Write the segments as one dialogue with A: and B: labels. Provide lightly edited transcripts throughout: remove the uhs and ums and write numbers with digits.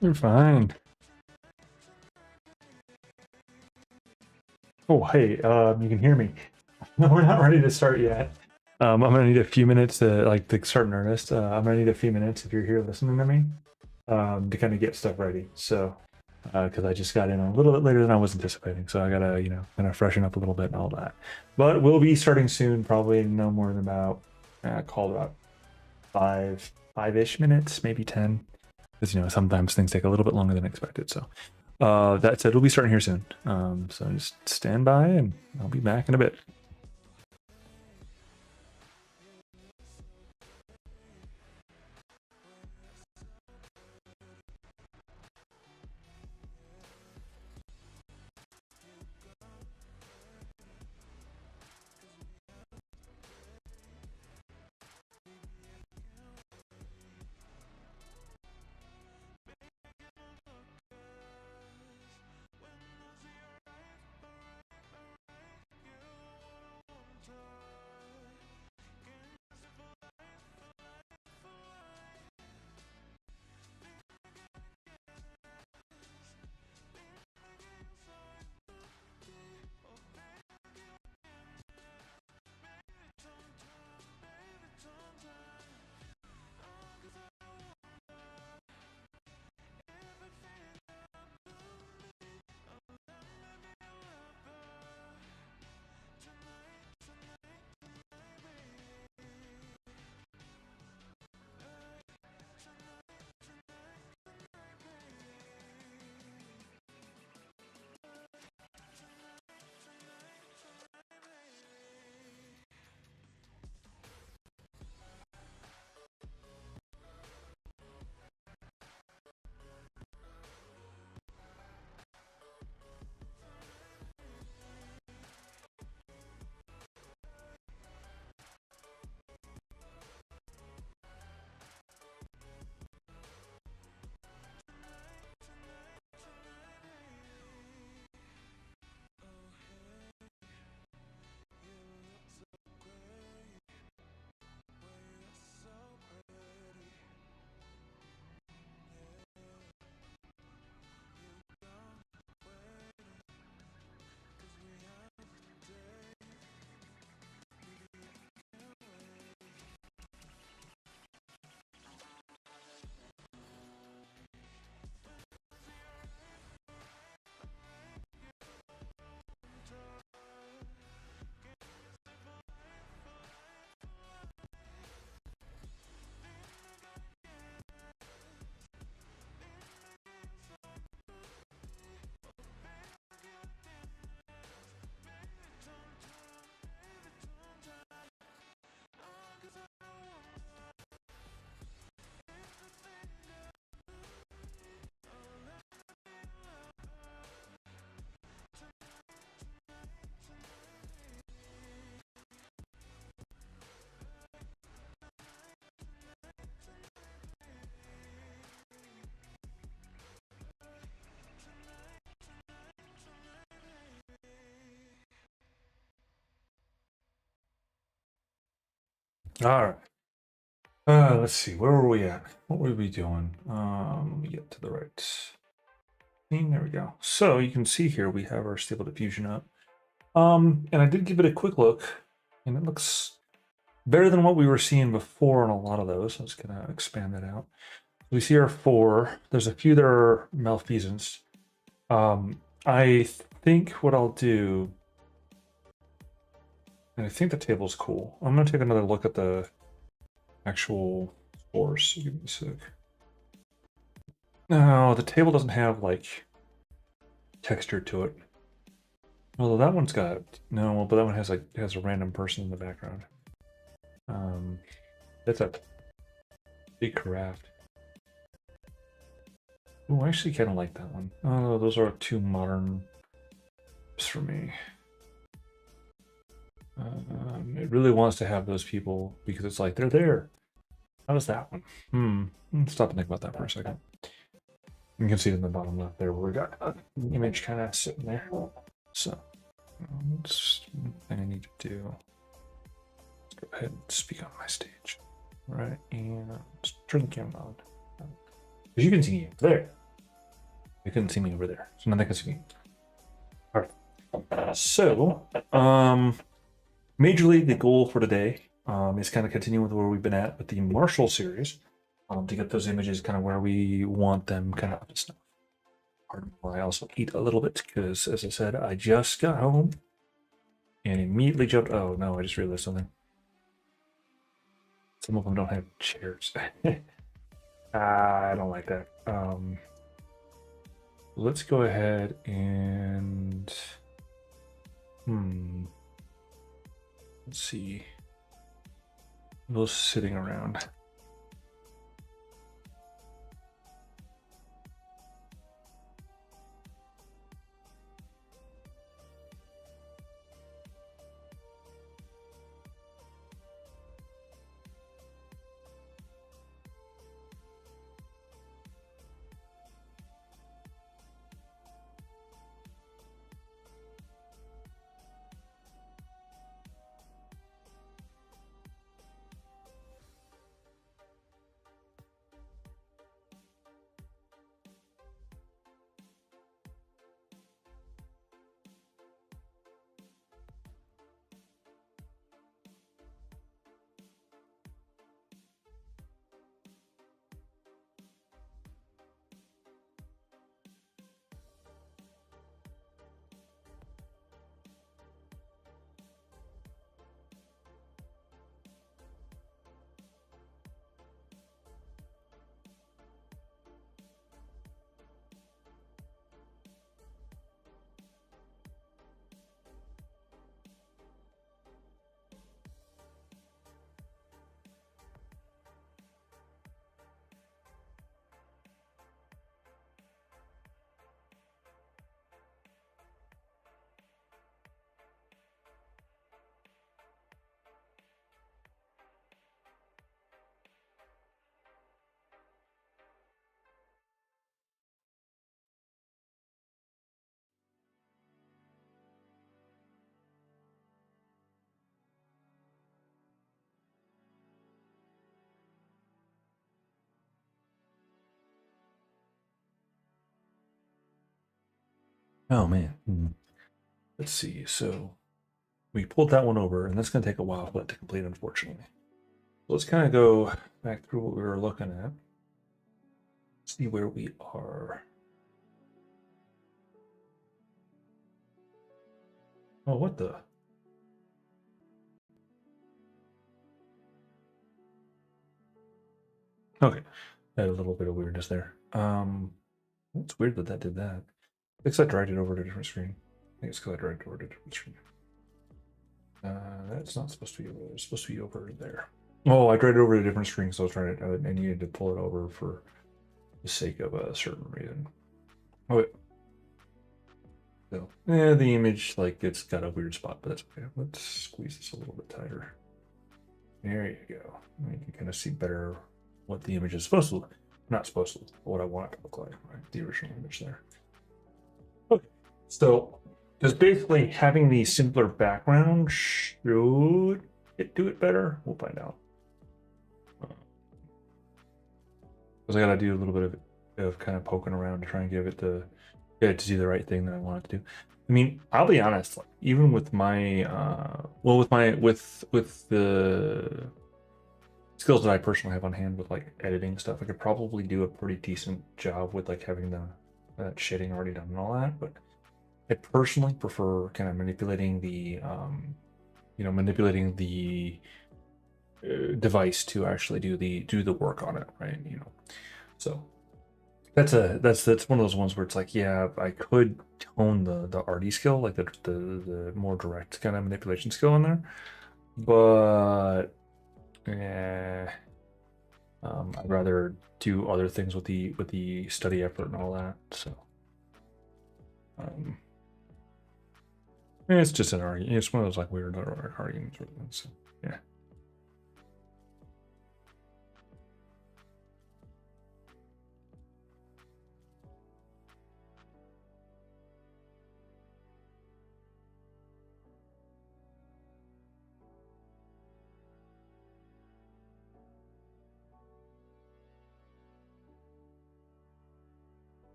A: You're fine. Oh, hey, you can hear me. No, we're not ready to start yet. I'm gonna need a few minutes to start in earnest. I'm gonna need a few minutes if you're here listening to me, to kind of get stuff ready. So, because I just got in a little bit later than I was anticipating, so I gotta, kind of freshen up a little bit and all that. But we'll be starting soon, probably no more than about, called about five-ish minutes, maybe 10, because sometimes things take a little bit longer than expected. So, that said, we'll be starting here soon. So just stand by, and I'll be back in a bit. All right. Let's see. Where were we at? What were we doing? Let me get to the right thing. There we go. So you can see here we have our Stable Diffusion up. And I did give it a quick look, and it looks better than what we were seeing before on a lot of those. Let's kind of expand that out. We see our 4. There's a few that are malfeasance. I think what I'll do, and I think the table's cool. I'm going to take another look at the actual scores. Give me a sec. No, the table doesn't have like texture to it. Although that one's got no, but that one has a random person in the background. That's a big craft. Oh, I actually kind of like that one. Oh, those are too modern for me. It really wants to have those people because it's like they're there. How does that one? Stop and think about that for a second. You can see it in the bottom left there where we got an image kind of sitting there. So that's one thing I need to do. Let's go ahead and speak on my stage. right, and let's turn the camera on. Because you can see me over there. You couldn't see me over there, so now they can see me. All right. So, majorly the goal for today is kind of continue with where we've been at with the Marshall series to get those images kind of where we want them kind of up to snuff. Pardon me, I also eat a little bit because, as I said, I just got home and immediately jumped. Oh no, I just realized something. Some of them don't have chairs. I don't like that. Let's go ahead and let's see. Those sitting around. Oh man. Let's see. So we pulled that one over, and that's going to take a while for that to complete, unfortunately. Let's kind of go back through what we were looking at. See where we are. Oh, what the? Okay, had a little bit of weirdness there. It's weird that that did that. Because I dragged it over to a different screen. I think it's because I dragged it over to a different screen. That's not supposed to be over there. It's supposed to be over there. Oh, I dragged it over to a different screen, so I was trying to. I needed to pull it over for the sake of a certain reason. Okay. So, yeah, the image, like, it's got a weird spot, but that's okay. Let's squeeze this a little bit tighter. There you go. You can kind of see better what the image is supposed to look. Not supposed to look, but what I want it to look like, right? The original image there. Okay. So, just basically having the simpler background should it do it better? We'll find out. Because I got to do a little bit of kind of poking around to try and get it to do the right thing that I want it to do. I mean, I'll be honest. Like, even with my with the skills that I personally have on hand with like editing stuff, I could probably do a pretty decent job with like having that shading already done and all that. But I personally prefer kind of manipulating the manipulating the device to actually do the work on it, right? So that's one of those ones where it's like, yeah, I could tone the arty skill, like the more direct kind of manipulation skill in there, but yeah, I'd rather do other things with the study effort and all that. So it's just an argument. It's one of those like weird arguments. So, yeah.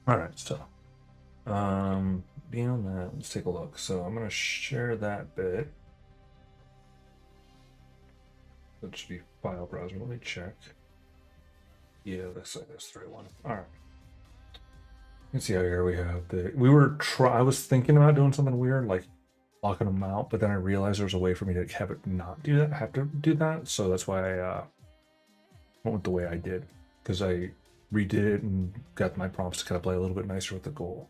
A: All right, so beyond that, let's take a look. So I'm gonna share that bit. That should be file browser. Let me check. Yeah, that's the right one. All right. You can see how here we have I was thinking about doing something weird, like locking them out, but then I realized there was a way for me to have it not do that, have to do that. So that's why I went with the way I did, because I redid it and got my prompts to kind of play a little bit nicer with the goal.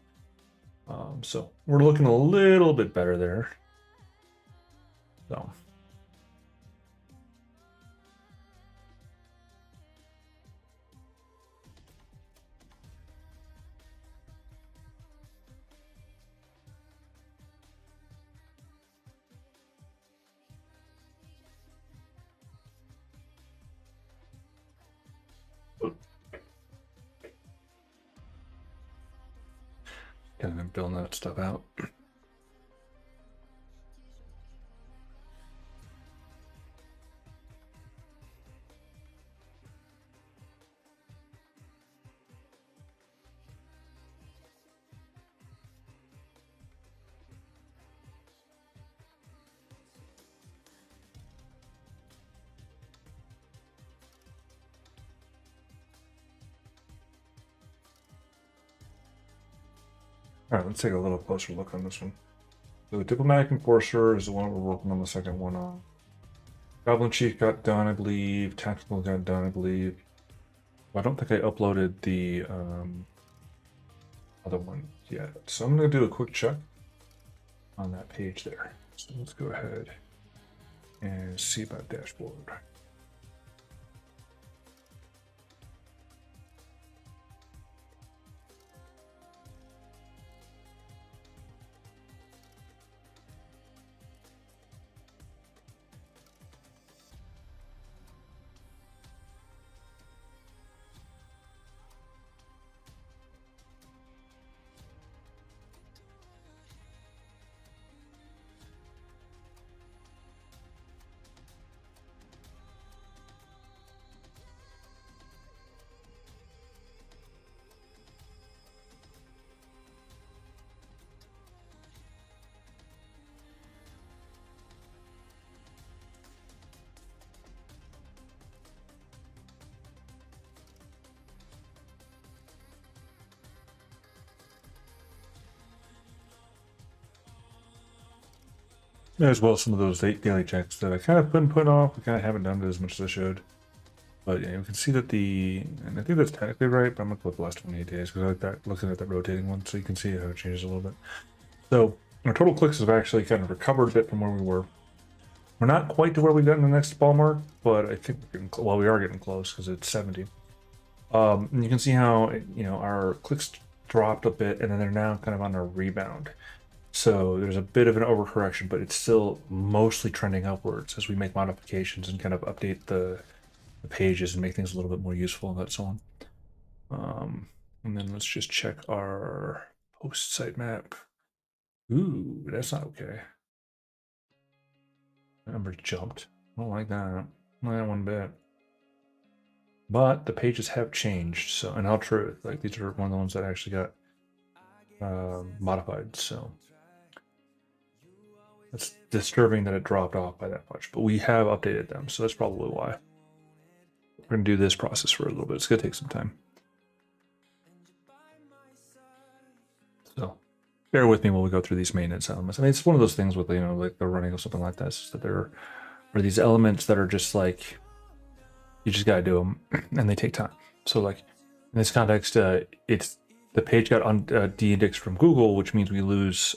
A: So we're looking a little bit better there. So. Kind of building that stuff out. All right, let's take a little closer look on this one. So the Diplomatic Enforcer is the one we're working on the second one on. Goblin Chief got done, I believe. Tactical got done, I believe. Well, I don't think I uploaded the other one yet. So I'm going to do a quick check on that page there. So let's go ahead and see about dashboard. As well as some of those daily checks that I kind of been putting off. I kind of haven't done it as much as I should. But yeah, you can see that and I think that's technically right, but I'm going to click the last 28 days because I like that, looking at that rotating one, so you can see how it changes a little bit. So our total clicks have actually kind of recovered a bit from where we were. We're not quite to where we got in the next ball mark, but I think we're getting, well, we are getting close because it's 70. And you can see how, our clicks dropped a bit and then they're now kind of on a rebound. So there's a bit of an overcorrection, but it's still mostly trending upwards as we make modifications and kind of update the pages and make things a little bit more useful and so on. And then let's just check our post sitemap. Ooh, that's not okay. That number jumped. I don't like that. Not one bit. But the pages have changed. So, in all truth, like these are one of the ones that actually got modified. So it's disturbing that it dropped off by that much. But we have updated them, so that's probably why. We're gonna do this process for a little bit. It's gonna take some time. So bear with me while we go through these maintenance elements. I mean, it's one of those things with, like the running of something like this, that there are these elements that are just like, you just gotta do them and they take time. So like in this context, it's the page got de-indexed from Google, which means we lose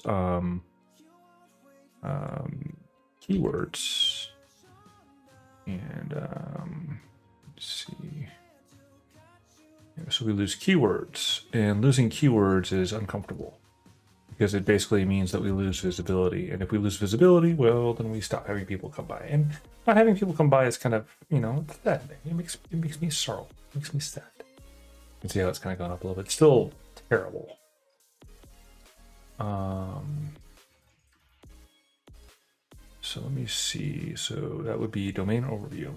A: keywords. And let's see. Yeah, so we lose keywords, and losing keywords is uncomfortable because it basically means that we lose visibility. And if we lose visibility, well, then we stop having people come by. And not having people come by is kind of, it's sad. It makes me sorrow. It makes me sad. You can see how it's kind of gone up a little bit. Still terrible. So let me see. So that would be domain overview.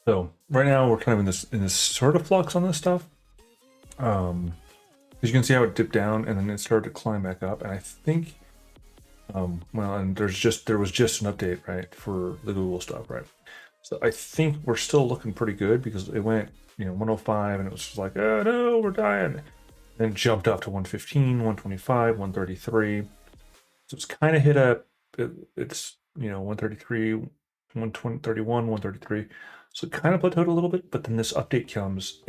A: So right now we're kind of in this sort of flux on this stuff. As you can see how it dipped down and then it started to climb back up, and I think well, and there was just an update, right, for the Google stuff, right? So I think we're still looking pretty good because it went, 105 and it was just like, oh no, we're dying. Then it jumped up to 115, 125, 133. So it's kind of hit it's 133, 120, 31, 133. So it kind of plateaued a little bit, but then this update comes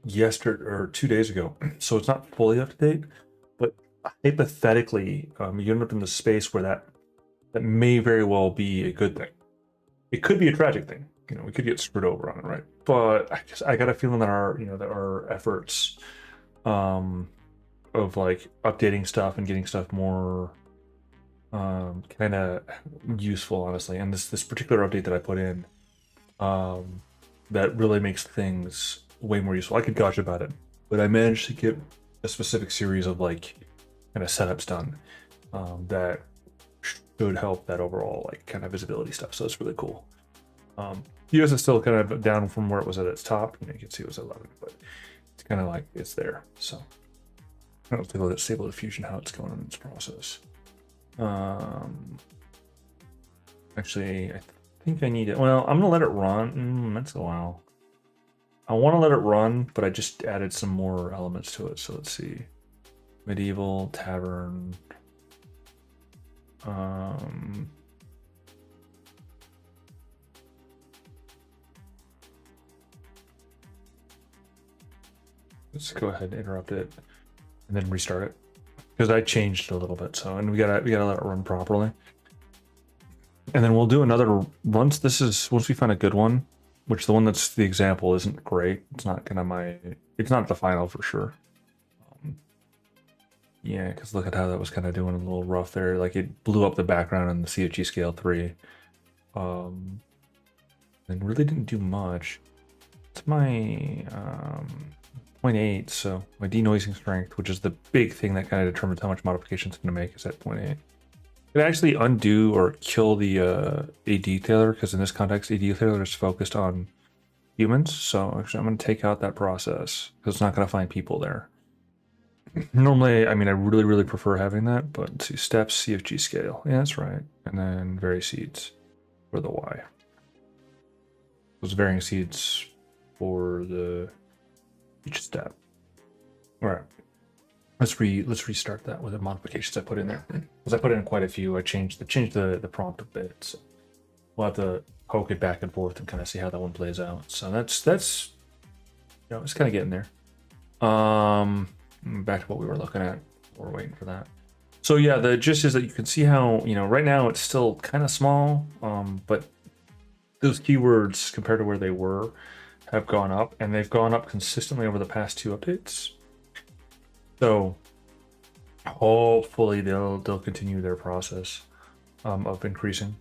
A: yesterday or 2 days ago. So it's not fully up to date, but hypothetically, you end up in the space where that may very well be a good thing. It could be a tragic thing. We could get screwed over on it, right? But I got a feeling that our efforts of like updating stuff and getting stuff more kind of useful, honestly. And this particular update that I put in, that really makes things way more useful. I could gush about it, but I managed to get a specific series of like kind of setups done that should help that overall like kind of visibility stuff. So it's really cool. US is still kind of down from where it was at its top. You can see it was 11, but it's kind of like it's there. So I don't think Stable Diffusion how it's going in its process. Actually, I think I need it. Well, I'm gonna let it run. That's a while. I want to let it run, but I just added some more elements to it. So let's see. Medieval, Tavern. Let's go ahead and interrupt it and then restart it because I changed it a little bit. So, and we gotta let it run properly. And then we'll do another once we find a good one, which the one that's the example isn't great. It's not it's not the final for sure. Yeah, because look at how that was kind of doing a little rough there. Like it blew up the background on the CFG scale 3. And really didn't do much. It's my 0.8, so my denoising strength, which is the big thing that kind of determines how much modification it's going to make, is at 0.8. It actually undo or kill the a detailer, because in this context, a detailer is focused on humans. So actually, I'm going to take out that process because it's not going to find people there. Normally, I mean, I really, really prefer having that, but let's see, steps, CFG scale. Yeah, that's right. And then vary seeds for the Y. Those varying seeds for each step. All right. Let's restart that with the modifications I put in there. Because I put in quite a few. I changed the prompt a bit. So we'll have to poke it back and forth and kind of see how that one plays out. So that's it's kind of getting there. Back to what we were looking at. We're waiting for that. So yeah, the gist is that you can see how, right now it's still kind of small, but those keywords compared to where they were have gone up, and they've gone up consistently over the past 2 updates. So hopefully they'll continue their process of increasing.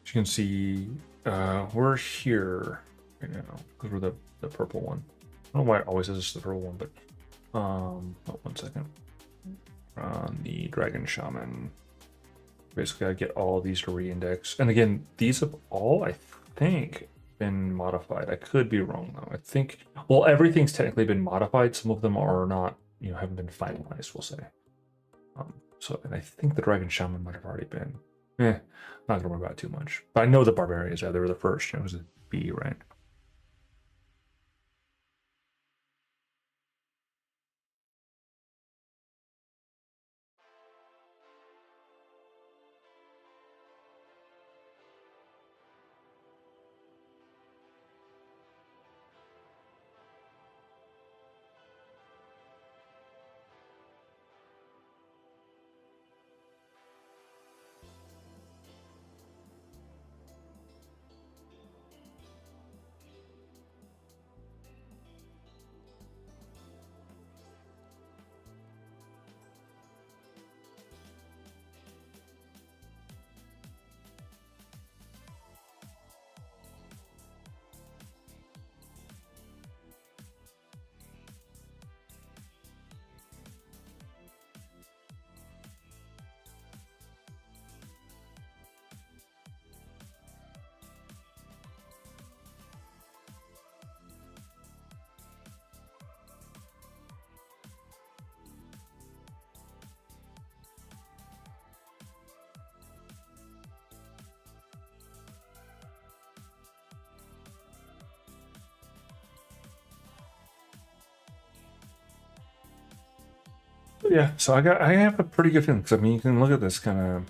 A: As you can see, we're here right now because we're the purple one. I don't know why it always is the purple one, but oh, 1 second. On the Dragon Shaman. Basically, I get all of these to re-index. And again, these have all, I think, been modified. I could be wrong, though. I think, well, everything's technically been modified. Some of them are not, haven't been finalized, we'll say. So, and I think the Dragon Shaman might have already been. Not gonna worry about it too much. But I know the Barbarians, they were the first, it was a B, right? Yeah, so I have a pretty good feeling, because I mean, you can look at this kind of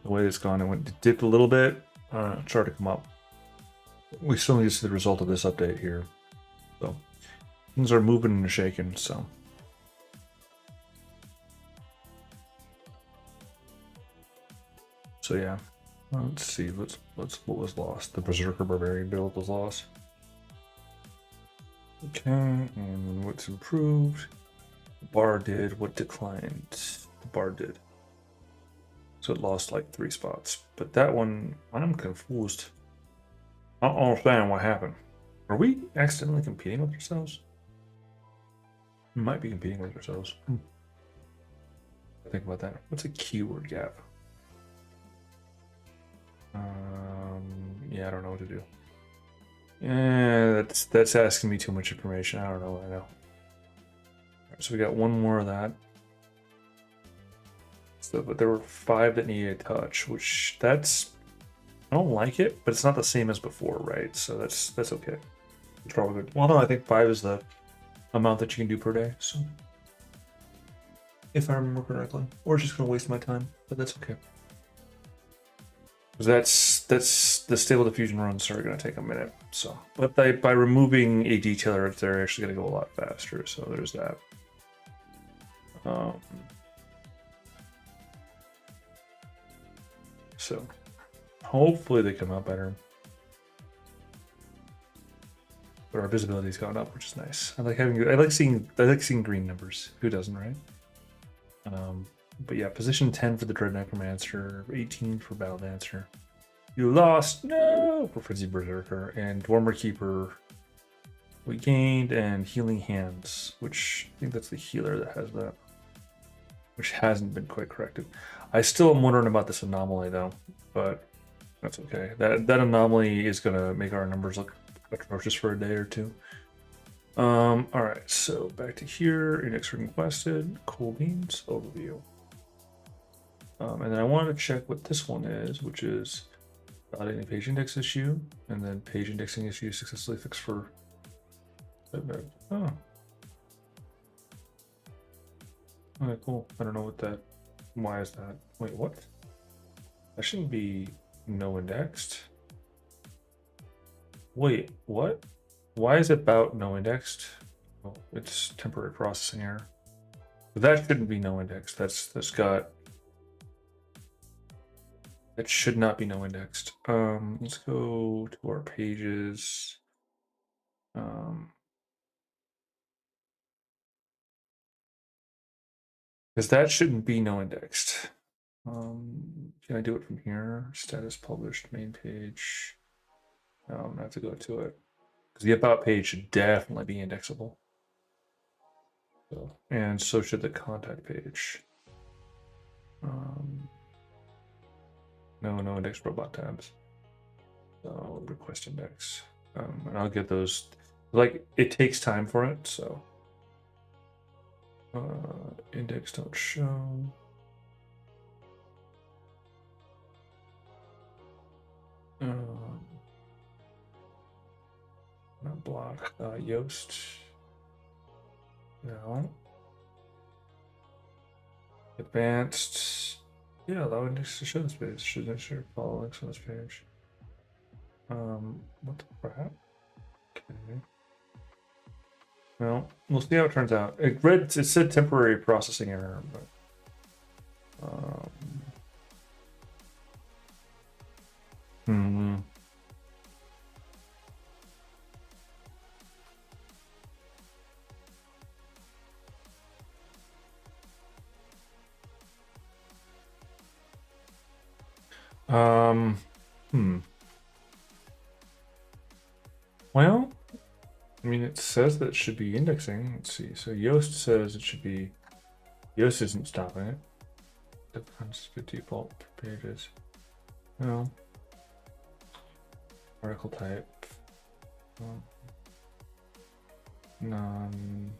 A: the way it's gone. It dipped a little bit, started to come up. We still need to see the result of this update here. So things are moving and shaking. So yeah. Let's see. Let's what was lost? The Berserker Barbarian build was lost. Okay, and what's improved? The bar did. What declined? The bar did. So it lost like 3 spots. But that one, I'm confused. I don't understand what happened. Are we accidentally competing with ourselves? We might be competing with ourselves. Think about that. What's a keyword gap? Yeah, I don't know what to do. Yeah, that's asking me too much information. I don't know what I know. Right, so we got one more of that. So, but there were 5 that needed a touch, which that's I don't like it, but it's not the same as before, right? So that's okay. It's probably good. Well, no, I think 5 is the amount that you can do per day. So, if I remember correctly, or it's just gonna waste my time, but that's okay. That's the stable diffusion runs are going to take a minute. So, but by removing a detailer, they're actually going to go a lot faster. So there's that. So hopefully they come out better. But our visibility's gone up, which is nice. I like seeing green numbers. Who doesn't, right? But yeah, position 10 for the Dread Necromancer, 18 for Battle Dancer. You lost, no, for Frenzy Berserker, and Dwarmer Keeper we gained, and Healing Hands, which I think that's the healer that has that, which hasn't been quite corrected. I still am wondering about this anomaly though, but that's okay. That anomaly is gonna make our numbers look atrocious for a day or two. All right, so back to here. Index requested. Cool beans overview. And then I wanted to check what this one is, which is validating page index issue, and then page indexing issue successfully fixed for. Oh. Okay, cool. I don't know what that. Why is that? Wait, what? That shouldn't be no indexed. Wait, what? Why is it about no indexed? Oh, it's temporary processing error. But that shouldn't be no indexed. That's got. That should not be no indexed. Let's go to our pages. Because that shouldn't be no indexed. Can I do it from here? Status published, main page. No, I'm gonna have to go to it. Because the about page should definitely be indexable. So, and so should the contact page. No index robot tabs. So request index. And I'll get those. Like, it takes time for it, so. Index don't show. Not block. Yoast. No. Advanced. Yeah, allow index to show this page. Should show follow links on this page. What the crap? Okay. Well, we'll see how it turns out. It said temporary processing error, but Well, I mean, it says that it should be indexing. Let's see. So Yoast says it should be. Yoast isn't stopping it. Depends the default pages. No. Article type. None.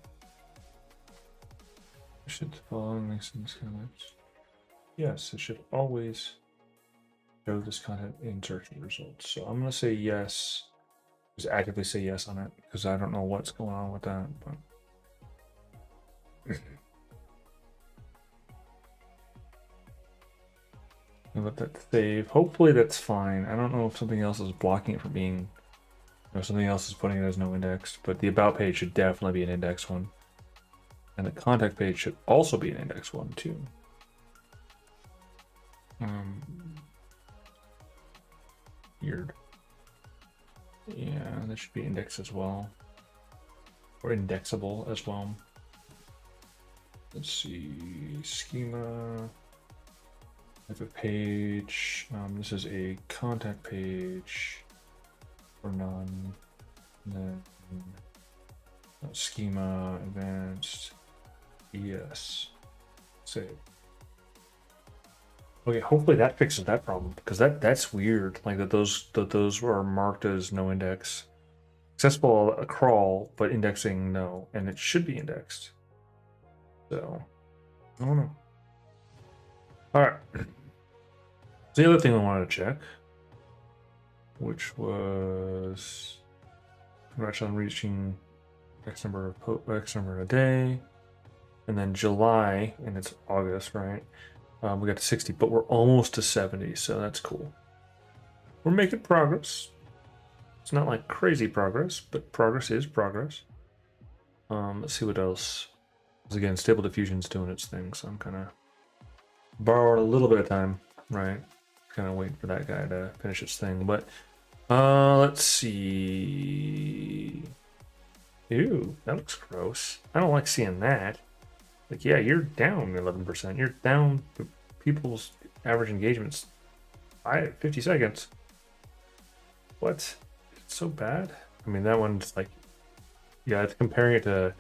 A: Should follow links in this comments. Yes, it should always show this content in search results. So I'm gonna say yes. Just actively say yes on it because I don't know what's going on with that. But And let that save. Hopefully that's fine. I don't know if something else is blocking it from being, or something else is putting it as no index, but the about page should definitely be an index one. And the contact page should also be an index one too. Weird. Yeah, that should be indexed as well. Or indexable as well. Let's see, schema, type of page. This is a contact page for none. And then schema, advanced, yes, save. Okay, hopefully that fixes that problem, because that's weird. Like that those were marked as no index. Accessible crawl, but indexing no, and it should be indexed. So I don't know. All right. So the other thing I wanted to check, which was congrats on reaching X number a day, and then July, and it's August, right? We got to 60, but we're almost to 70, so that's cool. We're making progress. It's not like crazy progress, but progress is progress. Let's see what else. Because again, Stable Diffusion's doing its thing, so I'm kind of borrowing a little bit of time, right? Kind of waiting for that guy to finish its thing. But let's see. Ew, that looks gross. I don't like seeing that. Like, yeah, you're down 11%. You're down to people's average engagements by 50 seconds. What? It's so bad. I mean, that one's like, yeah, it's comparing it to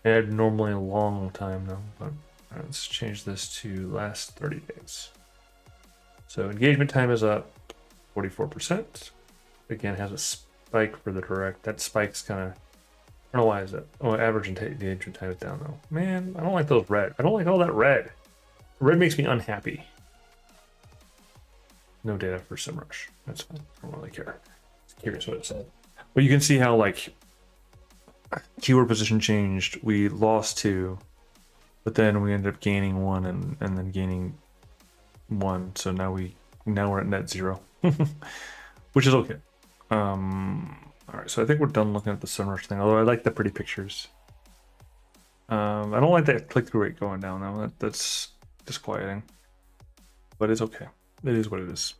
A: abnormally a long time now. But let's change this to last 30 days. So engagement time is up 44%. Again, has a spike for the direct. That spike's kind of, I don't know why is that. Oh, average engagement time is down though. Man, I don't like those red. I don't like all that red. Red makes me unhappy. No data for SEMrush. That's fine. I don't really care. Just curious what it said. But you can see how like keyword position changed. We lost 2, but then we ended up gaining 1 and then gaining 1. So now we're at net 0, which is okay. All right, so I think we're done looking at the SEMrush thing. Although I like the pretty pictures. I don't like that click-through rate going down though. That's disquieting, but it's okay. It is what it is.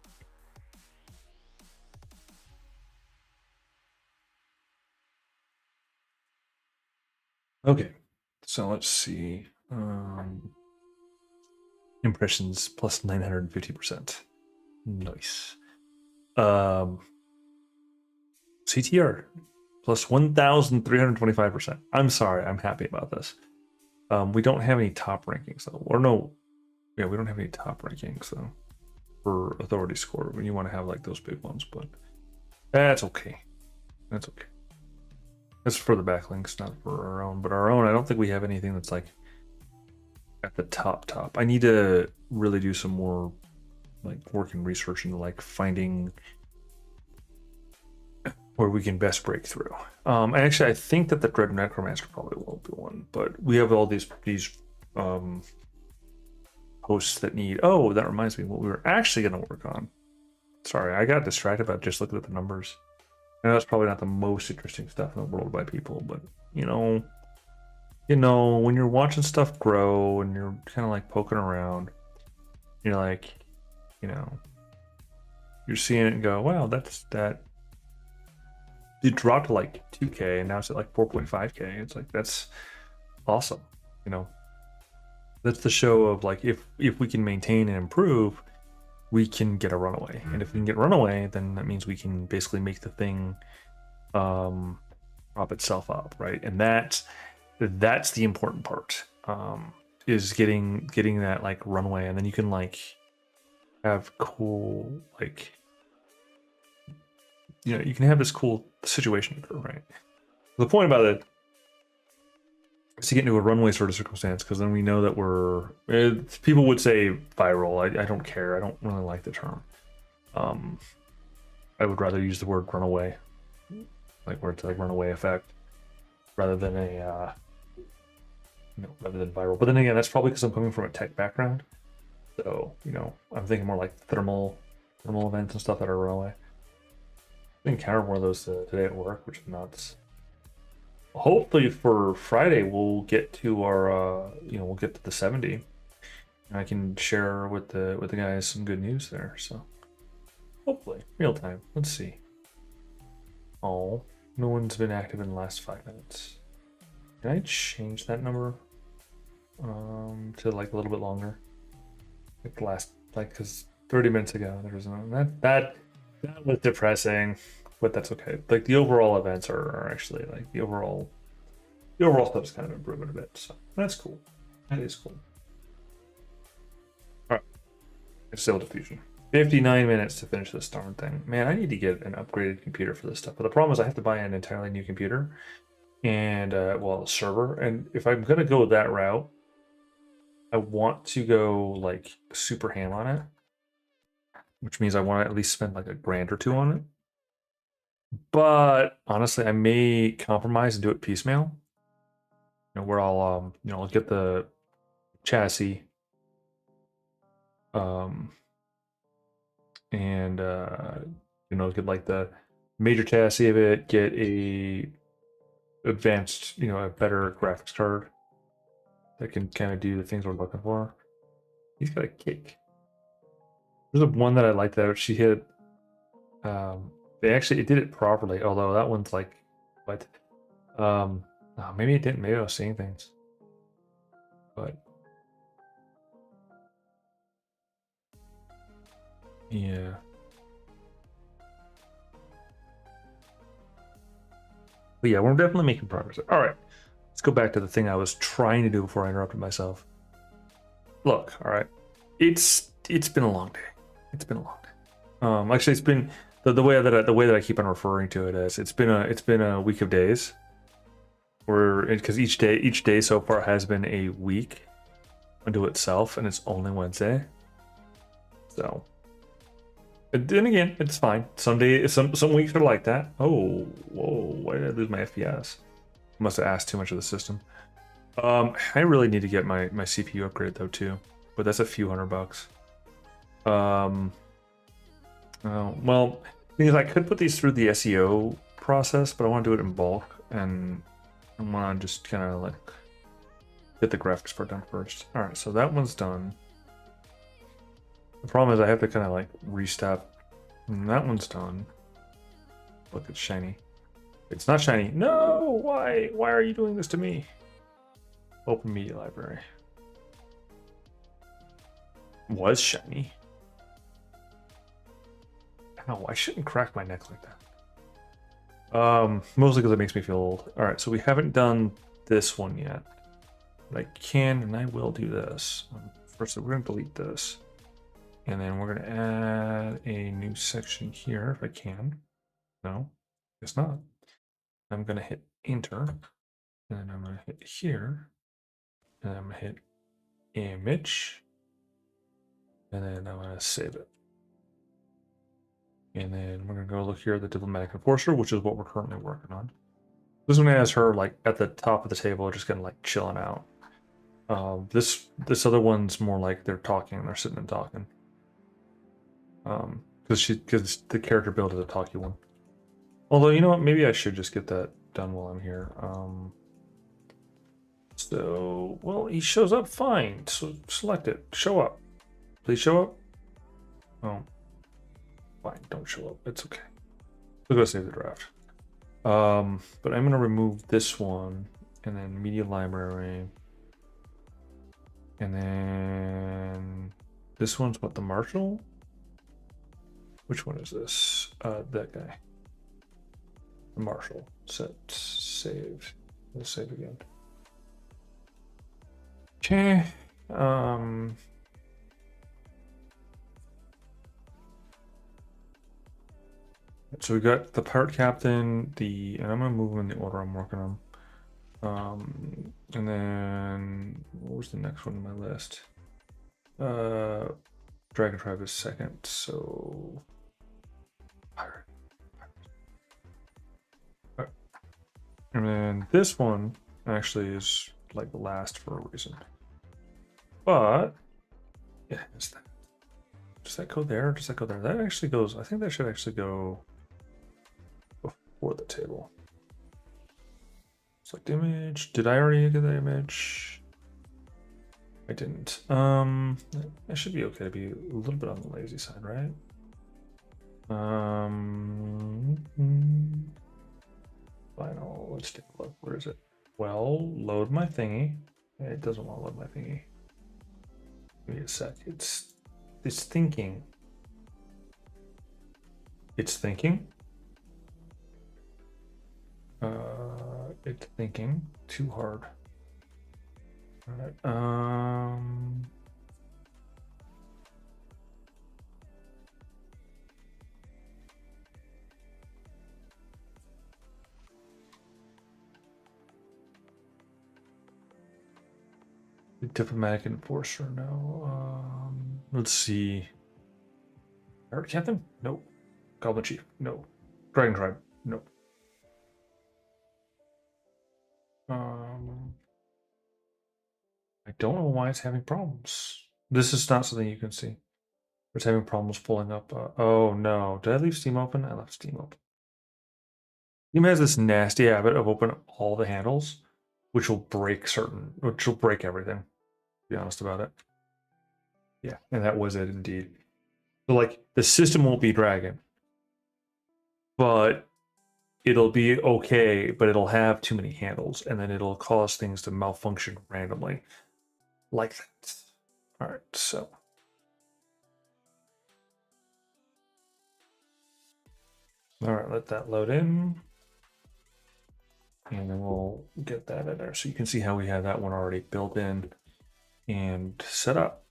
A: Okay, so let's see. Impressions plus 950%. Nice. CTR plus 1,325%. I'm sorry, I'm happy about this. We don't have any top rankings though, or no, yeah, we don't have any top rankings though for authority score when you want to have like those big ones, but that's okay. That's okay. That's for the backlinks, not for our own. But our own, I don't think we have anything that's like at the top. I need to really do some more like work and research into like finding where we can best break through. And actually, I think that the Dread Necromancer probably won't be one, but we have all these posts that need. Oh, that reminds me, what we were actually going to work on. Sorry, I got distracted about just looking at the numbers. I know that's probably not the most interesting stuff in the world by people, but you know, when you're watching stuff grow and you're kind of like poking around, you're like, you're seeing it and go, wow, that's that. It dropped to like 2K and now it's at like 4.5K. It's like, that's awesome. That's the show of like, if we can maintain and improve, we can get a runaway. And if we can get runaway, then that means we can basically make the thing prop itself up, right? And that's the important part, is getting that like runway, and then you can like have cool like, you can have this cool situation occur, right? The point about it is to get into a runway sort of circumstance, because then we know that people would say viral. I don't care. I don't really like the term. I would rather use the word runaway, like where it's a runaway effect, rather than rather than viral. But then again, that's probably because I'm coming from a tech background. So, you know, I'm thinking more like thermal events and stuff that are runaway. I encountered one of those today at work, which is nuts. Hopefully for Friday we'll get to our we'll get to the 70. And I can share with the guys some good news there. So hopefully real time. Let's see. Oh, no one's been active in the last 5 minutes. Can I change that number to like a little bit longer? Like the last, like, because 30 minutes ago there was no, that was depressing, but that's okay. Like the overall events are actually like the overall stuff's kind of improving a bit, so that's cool. That is cool. All right, Civil Diffusion. 59 minutes to finish this darn thing. Man, I need to get an upgraded computer for this stuff. But the problem is I have to buy an entirely new computer and well, a server. And if I'm gonna go that route, I want to go like super ham on it, which means I want to at least spend like $1,000 or $2 on it. But honestly, I may compromise and do it piecemeal. You know, where I'll get the chassis, and get like the major chassis of it, get a advanced, a better graphics card that can kind of do the things we're looking for. He's got a cake. There's one that I like that she hit. It did it properly, although that one's like, what? Oh, maybe it didn't. Maybe I was seeing things, but yeah. But yeah, we're definitely making progress. All right, let's go back to the thing I was trying to do before I interrupted myself. Look, all right, it's been a long day. It's been a long day. Actually, it's been the way that I keep on referring to it as it's been a week of days. Because each day so far has been a week unto itself, and it's only Wednesday. So, but then again, it's fine. Some weeks are like that. Oh, whoa! Why did I lose my FPS? Must have asked too much of the system. I really need to get my CPU upgraded though too, but that's a few $100. Well, because I could put these through the SEO process, but I want to do it in bulk, and I want to just kind of like get the graphics part done first. All right, so that one's done. The problem is I have to kind of like restep. And that one's done. Look, it's shiny. It's not shiny. No, why? Why are you doing this to me? Open media library. Was shiny. Ow, I shouldn't crack my neck like that. Mostly because it makes me feel old. All right, so we haven't done this one yet. But I can and I will do this. First, we're gonna delete this. And then we're gonna add a new section here if I can. No, it's not. I'm gonna hit enter. And then I'm gonna hit here. And then I'm gonna hit image. And then I'm gonna save it. And then we're gonna go look here at the diplomatic enforcer, which is what we're currently working on. This one has her like at the top of the table, just kind of like chilling out. This other one's more like they're talking, they're sitting and talking. Because the character build is a talky one. Although, you know what, maybe I should just get that done while I'm here. So, well, he shows up fine. So select it. Show up. Please show up. Oh, fine. Don't show up. It's okay. We'll go save the draft. But I'm gonna remove this one, and then media library, and then this one's what, the Marshall? Which one is this? That guy. The Marshall. Set. Saved. We'll save again. Okay. So we got the pirate captain, and I'm gonna move them in the order I'm working on. And then what was the next one on my list? Dragon Tribe is second, so pirate. Right. And then this one actually is like the last for a reason. But Yeah, is that. Does that go there? Does that go there? That actually goes. I think that should actually go before the table. Select image. Did I already get the image? I didn't. That should be okay to be a little bit on the lazy side, right? Final. Let's take a look. Where is it? Well, load my thingy. It doesn't want to load my thingy. Give me a sec. It's thinking. It's thinking. It's thinking too hard. All right. Diplomatic enforcer. No. Let's see. Pirate captain? Nope. Goblin chief? No. Dragon tribe? Nope. I don't know why it's having problems. This is not something you can see. It's having problems pulling up. Oh no. Did I leave Steam open? I left Steam open. Steam has this nasty habit of opening all the handles, which will break everything. To be honest about it. Yeah, and that was it indeed. So like the system won't be dragging, but it'll be okay, but it'll have too many handles, and then it'll cause things to malfunction randomly. Like that. Alright, so. Alright, let that load in. And then we'll get that in there. So you can see how we have that one already built in and set up.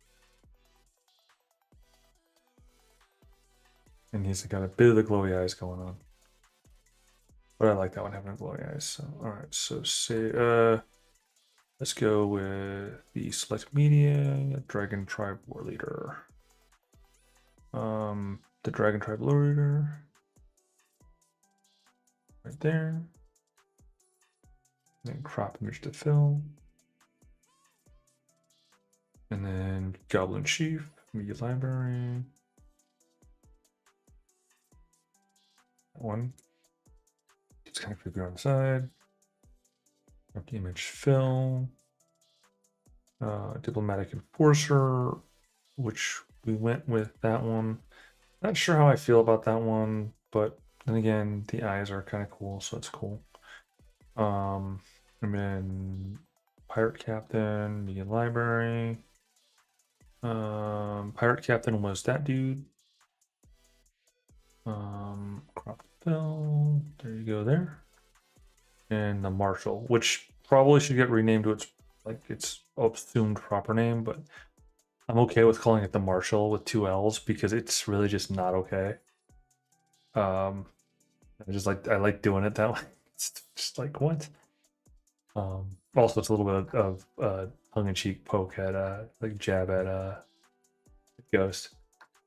A: And he's got a bit of the glowy eyes going on. But I like that one having glowy eyes. So alright, so say let's go with the select media, Dragon Tribe War Leader. The Dragon Tribe War Leader. Right there. And then crop image to fill. And then Goblin Chief, Media Library. That one. It's kind of creepy on the side. Image fill. Diplomatic Enforcer, which we went with that one. Not sure how I feel about that one, but then again, the eyes are kind of cool, so it's cool. And then Pirate Captain, Media Library. Pirate Captain was that dude. Crop fill. There you go there. And the Marshal, which probably should get renamed to its assumed proper name, but I'm okay with calling it the Marshal with 2 L's because it's really just not okay. I like doing it that way. It's just like what? Also, it's a little bit of tongue-in-cheek poke at like jab at Ghost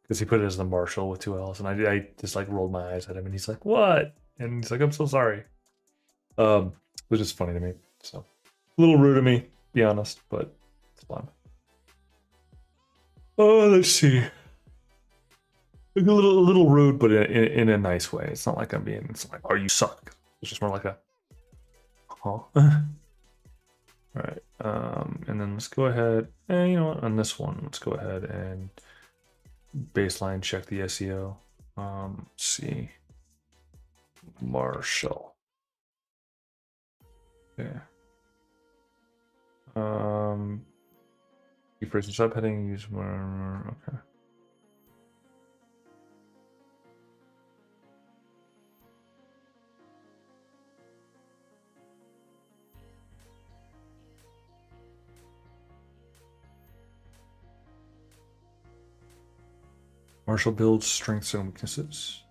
A: because he put it as the Marshal with 2 L's, and I just like rolled my eyes at him, and he's like, "What?" And he's like, "I'm so sorry." It was just funny to me. So a little rude of me, to be honest, but it's fun. Oh, let's see. A little rude, but in a nice way. It's not like I'm being. It's like, oh, you suck. It's just more like a, huh? All right. And then let's go ahead. And you know what? On this one, let's go ahead and baseline check the SEO. Let's see. Marshall. Yeah. First subheading. Use more. Okay. Marshall builds strengths and weaknesses.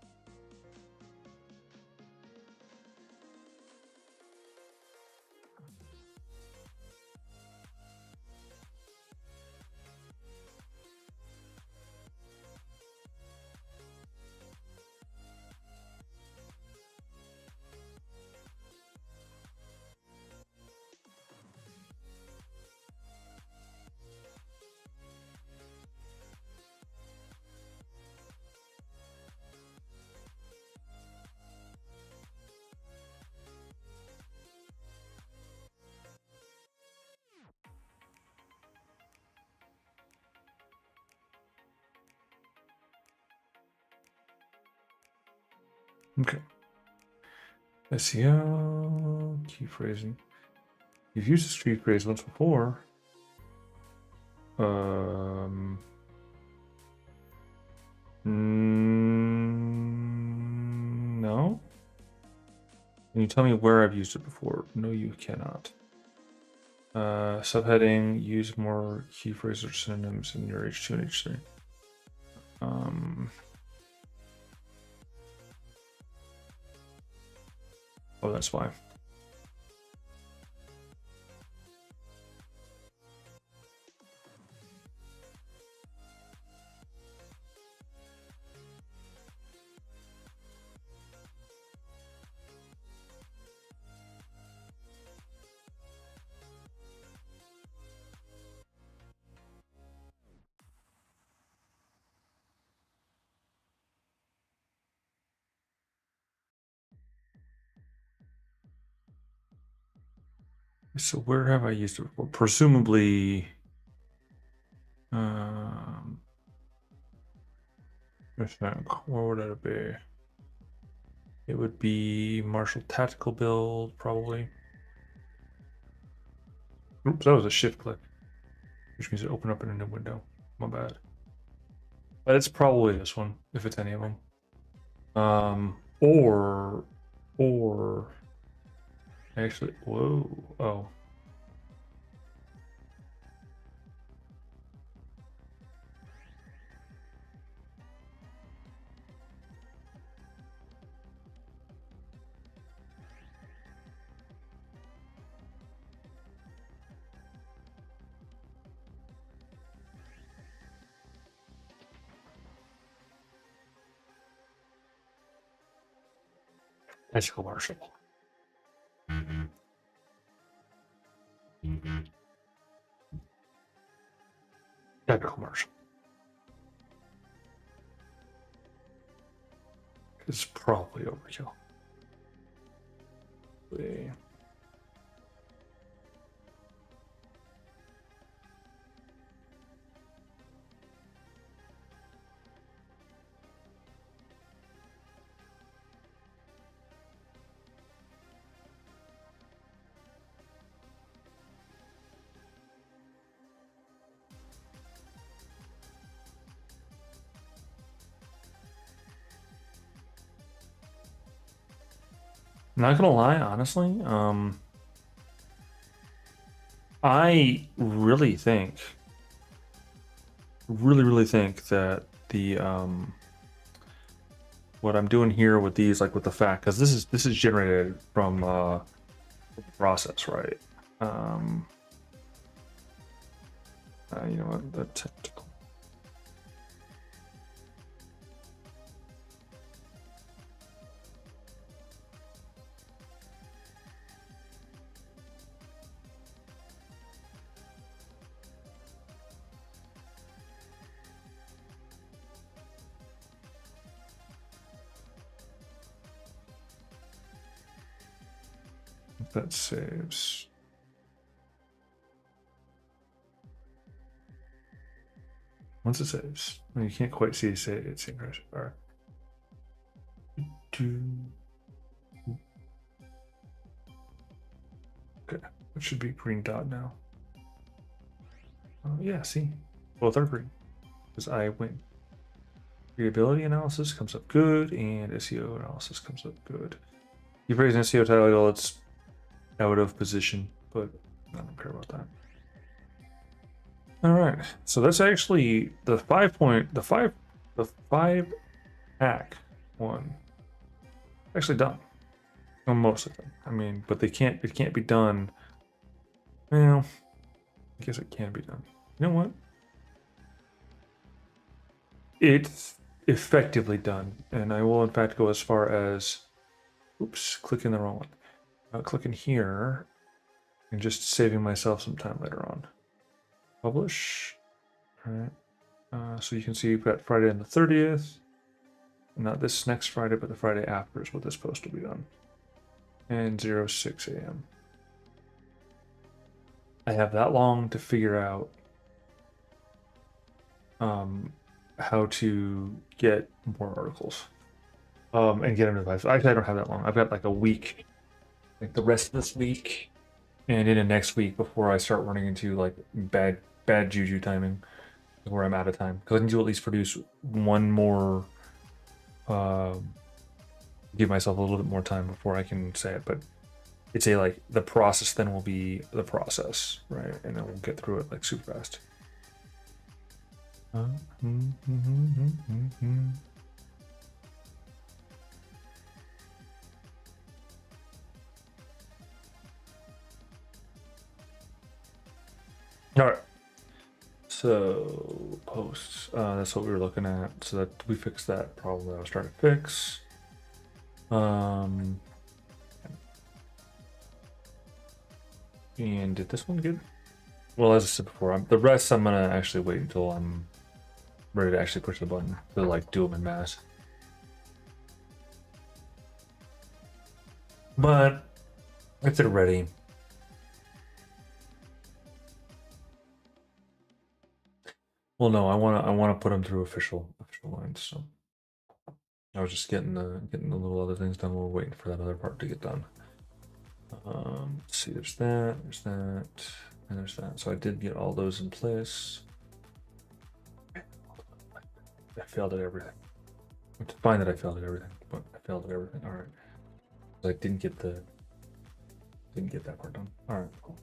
A: Okay. SEO, key phrasing. You've used this key phrase once before. No. Can you tell me where I've used it before? No, you cannot. Subheading, use more key phrases or synonyms in your H2 and H3. Oh, that's why. So where have I used it before? Presumably, I think, where would it be? It would be Marshall Tactical Build, probably. Oops, that was a shift click, which means it opened up in a new window. My bad. But it's probably this one, if it's any of them. Or actually, whoa, oh. Tactical Marshall. Tactical Marshall. It's probably overkill. Not gonna lie, honestly, I really think, really think that the what I'm doing here with these, like with the fact, because this is generated from the process, right? You know what? The tactical. That saves. Once it saves, you can't quite see it saying crash. All right. Okay, it should be green dot now. Yeah, see, both are green because I win. Readability analysis comes up good, and SEO analysis comes up good. You praise an SEO title, it's out of position, but I don't care about that. All right, so that's actually the 5 hack one. Actually done on most of them. I mean, but it can't be done. Well, I guess it can be done. You know what? It's effectively done, and I will in fact go as far as, oops, clicking the wrong one. Clicking here and just saving myself some time later on. Publish. All right. So you can see you've got Friday on the 30th. Not this next Friday, but the Friday after is what this post will be done. And 06 a.m. I have that long to figure out how to get more articles and get them to 5. Actually, I don't have that long. I've got like a week, like the rest of this week, and into next week before I start running into like bad juju timing, where I'm out of time because I need to at least produce one more. Give myself a little bit more time before I can say it, but it's a like the process then will be the process, right? And then we'll get through it like super fast. All right. So posts. That's what we were looking at. So that we fixed that problem that I was trying to fix. And did this one get? Well, as I said before, the rest I'm gonna actually wait until I'm ready to actually push the button to like do them in mass. But if they're ready, well, no, I wanna put them through official lines. So I was just getting the little other things done. We're waiting for that other part to get done. Let's see, there's that, and there's that. So I did get all those in place. I failed at everything. It's fine that I failed at everything, but I failed at everything. All right. So I didn't get that part done. All right, cool.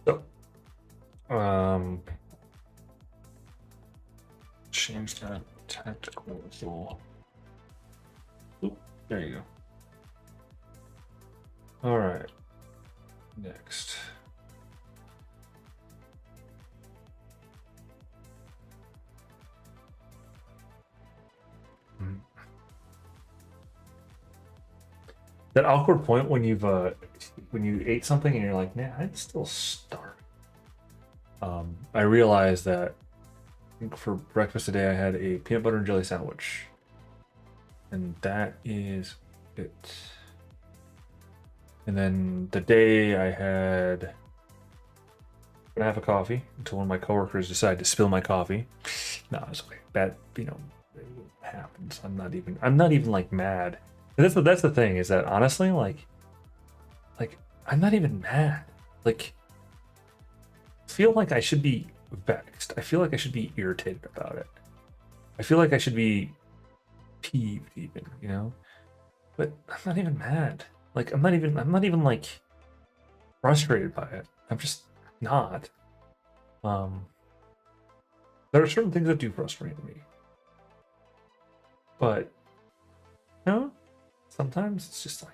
A: So, change that tactical tool. Oop, there you go. All right. Next. That awkward point when when you ate something and you're like, man, I'm still starving. I realized that I think for breakfast today I had a peanut butter and jelly sandwich, and that is it. And then the day I had a half a coffee until one of my coworkers decided to spill my coffee. No, it's okay. That it happens. I'm not even like mad. And that's the thing is that honestly, like I'm not even mad. Like, I feel like I should be vexed. I feel like I should be irritated about it. I feel like I should be peeved even, you know? But I'm not even mad. Like I'm not even like frustrated by it. I'm just not. There are certain things that do frustrate me. But you know, sometimes it's just like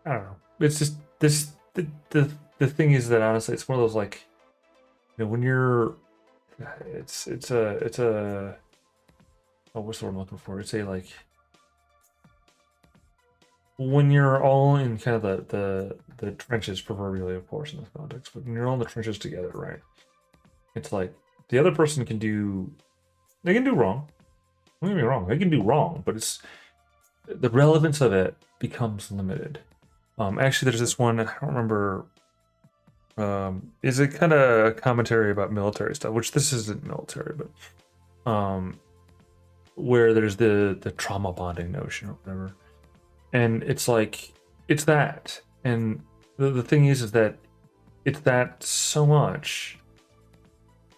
A: I don't know. It's just the thing is that honestly it's one of those like when you're it's a oh, what's the word I'm looking for? It's a like when you're all in kind of the trenches, proverbially, of course, in this context, but when you're all in the trenches together, right? It's like the other person can do wrong. Don't get me wrong, they can do wrong, but it's the relevance of it becomes limited. Actually, there's this one I don't remember. Is it kind of a commentary about military stuff, which this isn't military, but where there's the trauma bonding notion or whatever, and it's like it's that, and the thing is that it's that so much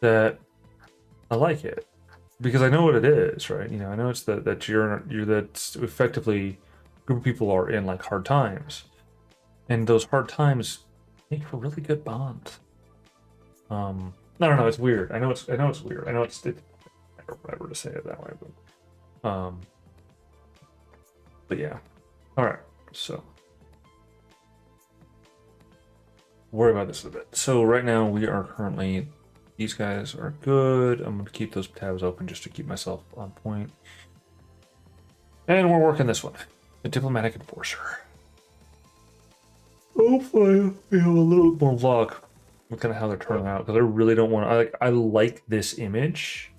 A: that I like it because I know what it is, right? You know, I know it's that you're that effectively a group of people are in like hard times, and those hard times make for really good bonds. I don't know. It's weird. I know it's weird. I know it's whatever to say it that way, but yeah. All right. So worry about this a bit. So right now we are currently these guys are good. I'm gonna keep those tabs open just to keep myself on point. And we're working this one, the diplomatic enforcer. Hopefully we have a little more luck with kind of how they're turning out because I really don't want to. I like this image,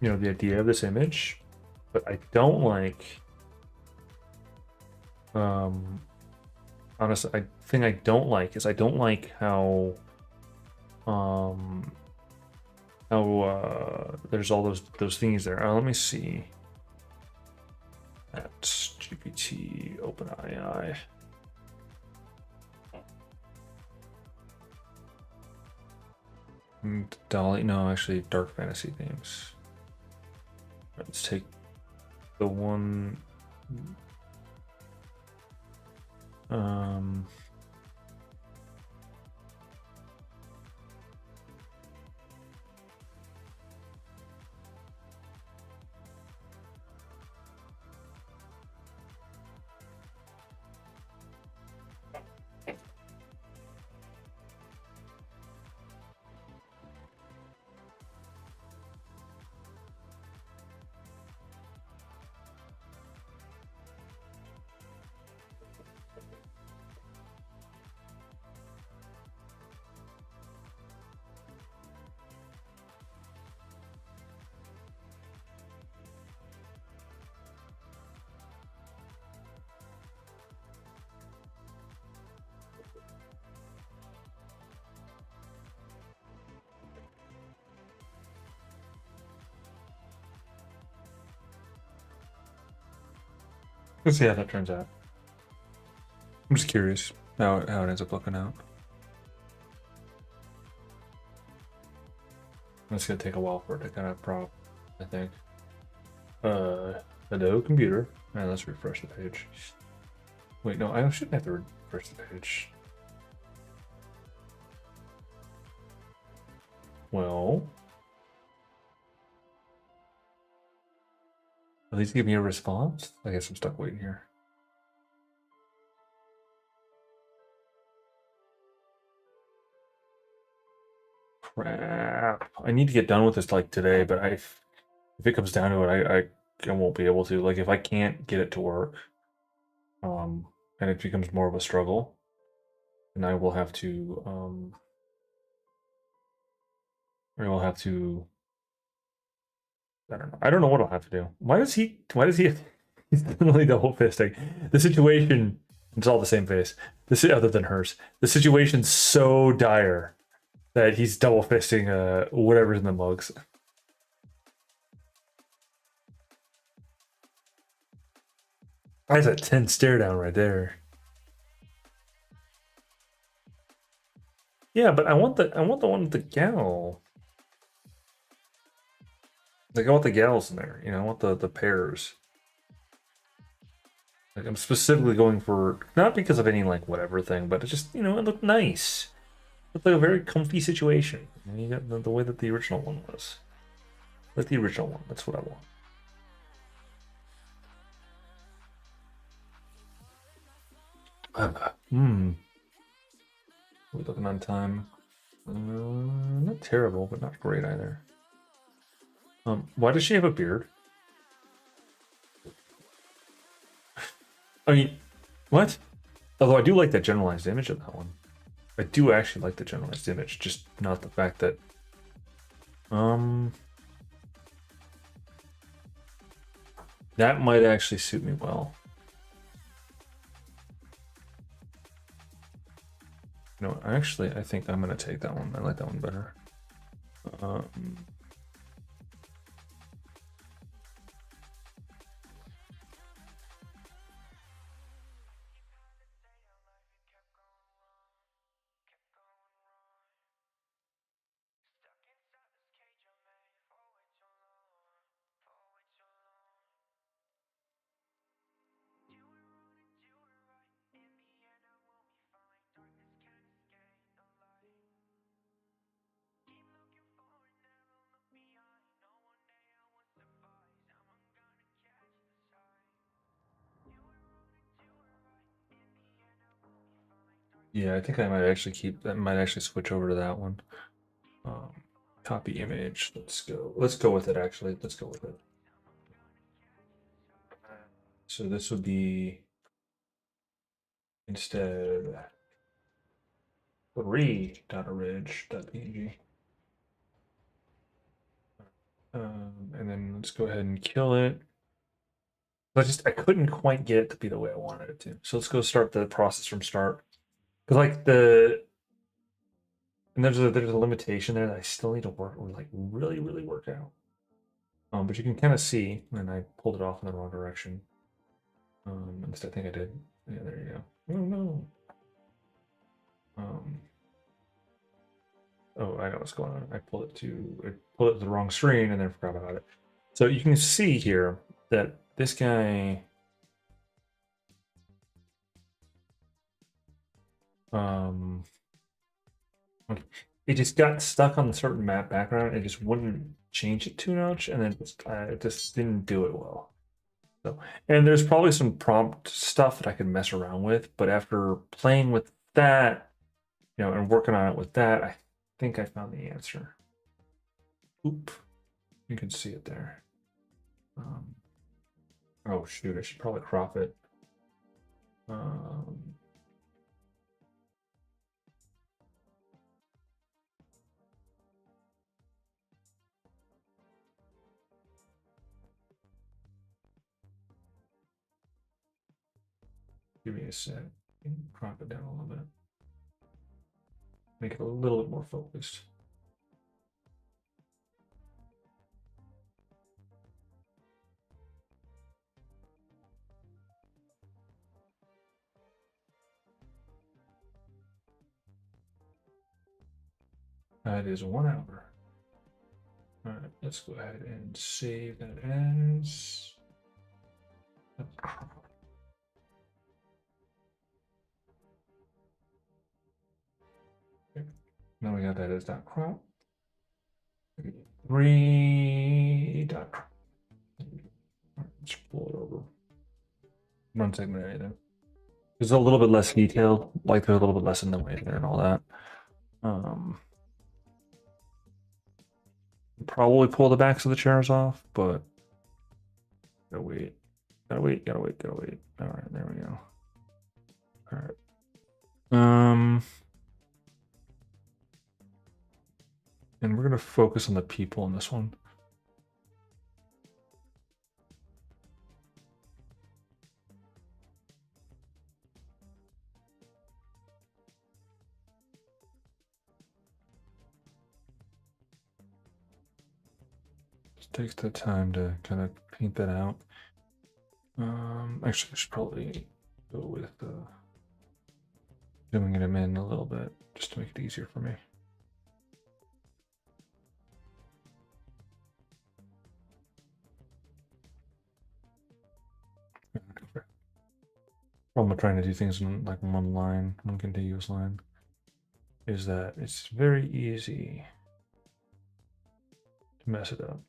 A: you know, the idea of this image, but I don't like. Honestly, I think I don't like is I don't like how There's all those things there. Let me see. That's GPT, OpenAI. Dolly, no, actually, dark fantasy themes. Let's take the one. Let's see how that turns out. I'm just curious how it ends up looking out. It's gonna take a while for it to kind of prop, I think. Hello, computer. All right, let's refresh the page. Wait, no, I shouldn't have to refresh the page. Well, at least give me a response. I guess I'm stuck waiting here. Crap! I need to get done with this like today, but if it comes down to it, I won't be able to. Like if I can't get it to work, and it becomes more of a struggle, then I will have to I will have to. I don't know. I don't know what I'll have to do. Why does he? He's literally double fisting. The situation. It's all the same face. This other than hers. The situation's so dire that he's double fisting whatever's in the mugs. That's a 10 stare down right there. Yeah, but I want the one with the gal. Like I want the gals in there, you know, I want the pairs. Like I'm specifically going for not because of any like whatever thing, but it just, you know, it looked nice. It looked like a very comfy situation. And you got the way that the original one was. Like the original one. That's what I want. We looking on time. Not terrible, but not great either. Why does she have a beard? I mean, what? Although I do like that generalized image of that one. I do actually like the generalized image, just not the fact that that might actually suit me well. No, actually, I think I'm gonna take that one. I like that one better. Yeah, I think I might actually keep that. Might actually switch over to that one. Copy image. Let's go. Let's go with it. Actually, let's go with it. So this would be instead 3.orig.png. And then let's go ahead and kill it. I couldn't quite get it to be the way I wanted it to. So let's go start the process from start. Because like And there's a limitation there that I still need to work, or like really work out. But you can kind of see, and I pulled it off in the wrong direction. At least I think I did. Yeah, there you go. Oh no. Um, oh, I know what's going on. I pulled it to the wrong screen and then forgot about it. So you can see here that this guy, um, it just got stuck on a certain map background. It just wouldn't change it too much, and then it just didn't do it well. So, and there's probably some prompt stuff that I could mess around with, but after playing with that, and working on it with that, I think I found the answer. Oop, you can see it there. Oh shoot, I should probably crop it. Um, Give me a sec. Crop it down a little bit. Make it a little bit more focused. That is 1 hour. All right, let's go ahead and save that as. Okay. Now we got that as dot crop. 3 dot crop. Let's pull it over. Run segment area there. There's a little bit less detail, like there's a little bit less in the way there and all that. Probably pull the backs of the chairs off, but gotta wait. Gotta wait. All right, there we go. All right. And we're gonna focus on the people in this one. Just takes the time to kind of paint that out. Actually, I should probably go with zooming them in a little bit just to make it easier for me. Problem with trying to do things in like one line, one contiguous line, is that it's very easy to mess it up.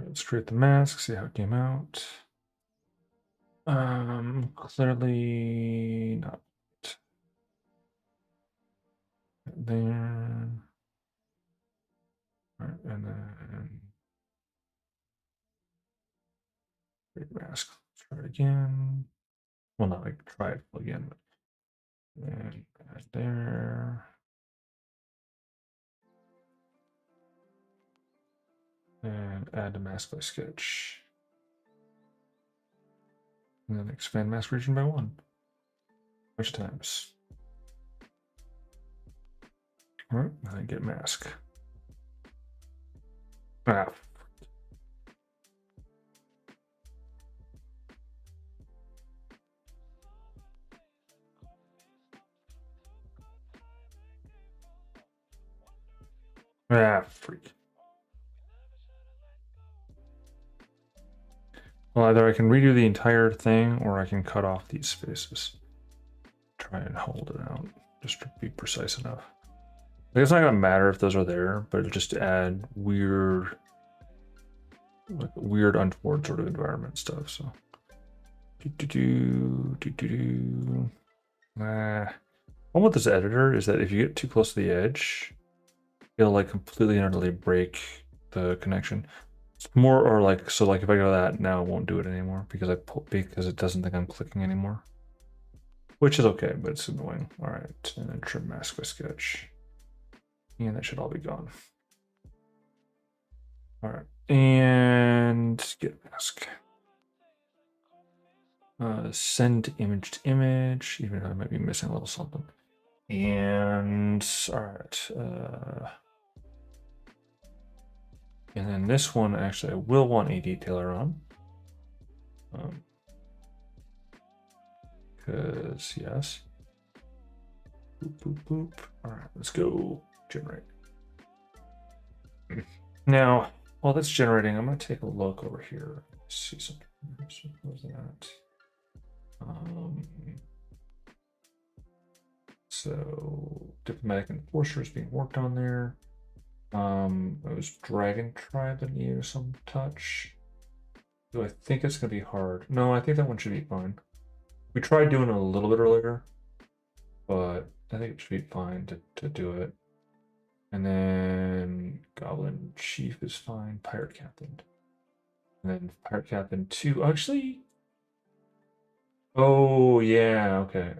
A: Let's create the mask, see how it came out. Clearly not there. All right, and then create mask. Let's try it again. Well, not like try it again, but and add there. And add a mask by sketch. And then expand mask region by 1. Which times? All right, and then get mask. Ah. Ah, freak. Well, either I can redo the entire thing or I can cut off these spaces. Try and hold it out just to be precise enough. Like, it's not gonna matter if those are there, but it'll just add weird, like weird untoward sort of environment stuff. So, one with this editor is that if you get too close to the edge, it'll like completely and utterly break the connection. It's more or like, so like if I go that now, it won't do it anymore because because it doesn't think I'm clicking anymore, which is okay, but it's annoying. All right, and then trim mask by sketch, and that should all be gone. All right, and get mask. send image to image, even though I might be missing a little something. And all right. And then this one, actually, I will want a detailer on. Because, yes. Boop, boop, boop. All right, let's go generate. Now, while that's generating, I'm going to take a look over here. See something. What was that? So, diplomatic enforcer is being worked on there. It was Dragon Tribe that needed some touch. Do I think it's going to be hard? No, I think that one should be fine. We tried doing it a little bit earlier, but I think it should be fine to do it. And then Goblin Chief is fine. Pirate Captain. And then Pirate Captain 2. Actually. Oh yeah, okay.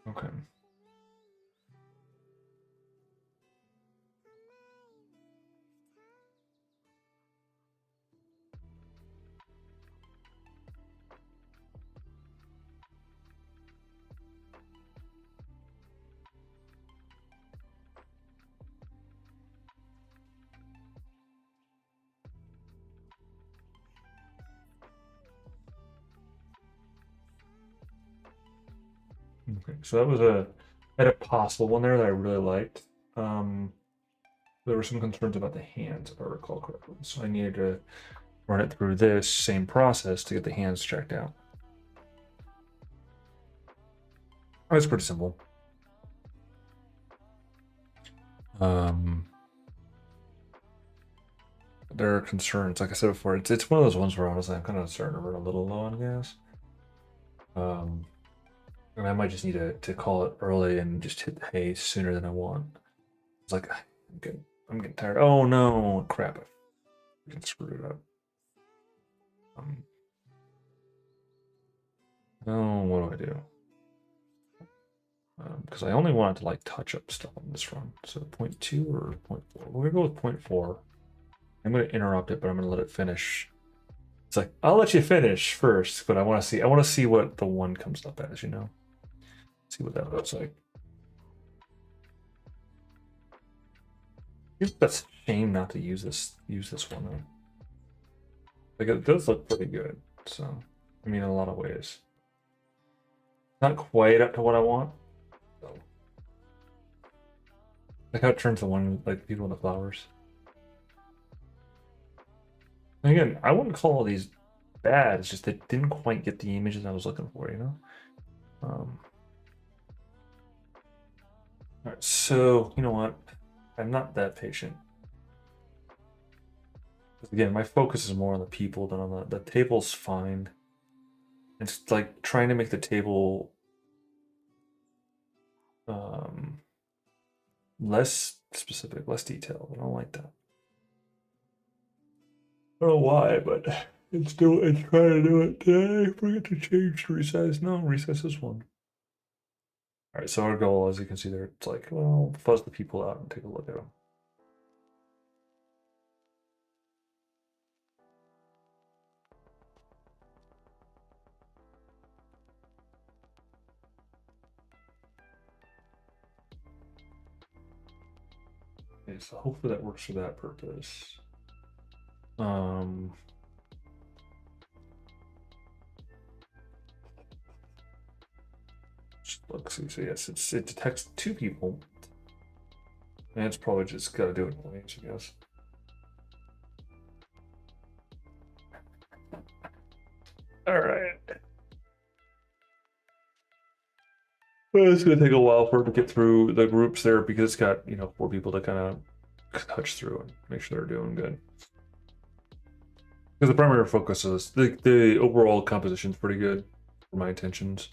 A: Okay. Okay, so that was a possible one there that I really liked. There were some concerns about the hands, if I recall correctly. So I needed to run it through this same process to get the hands checked out. Oh, it's pretty simple. There are concerns, like I said before, it's one of those ones where honestly I'm kind of starting to run a little low on gas. And I might just need to call it early and just hit the hay sooner than I want. It's like I'm getting tired. Oh no, crap! I screwed it up. Oh, what do I do? Because I only wanted to like touch up stuff on this run. So 0.2 or 0.4. We're gonna go with 0.4. I'm gonna interrupt it, but I'm gonna let it finish. It's like I'll let you finish first, but I want to see what the one comes up as. See what that looks like. That's a shame not to use this one though. Like it does look pretty good. So I mean, in a lot of ways, not quite up to what I want. So. Like how it turns the one like people in the flowers. And again, I wouldn't call all these bad. It's just they didn't quite get the images I was looking for. All right, so you know what? I'm not that patient. Again, my focus is more on the people than on the table's fine. It's like trying to make the table less specific, less detailed. I don't like that. I don't know why, but it's trying to do it. Did I forget to change the resize? No, resize this one. All right, so our goal, as you can see there, it's like, well, fuzz the people out and take a look at them. Okay, so hopefully that works for that purpose. Let's see. So yes, it detects 2 people, and it's probably just got to do it once, I guess. All right. Well, it's gonna take a while for it to get through the groups there because it's got 4 people to kind of touch through and make sure they're doing good. Because the primary focus is the overall composition is pretty good for my intentions.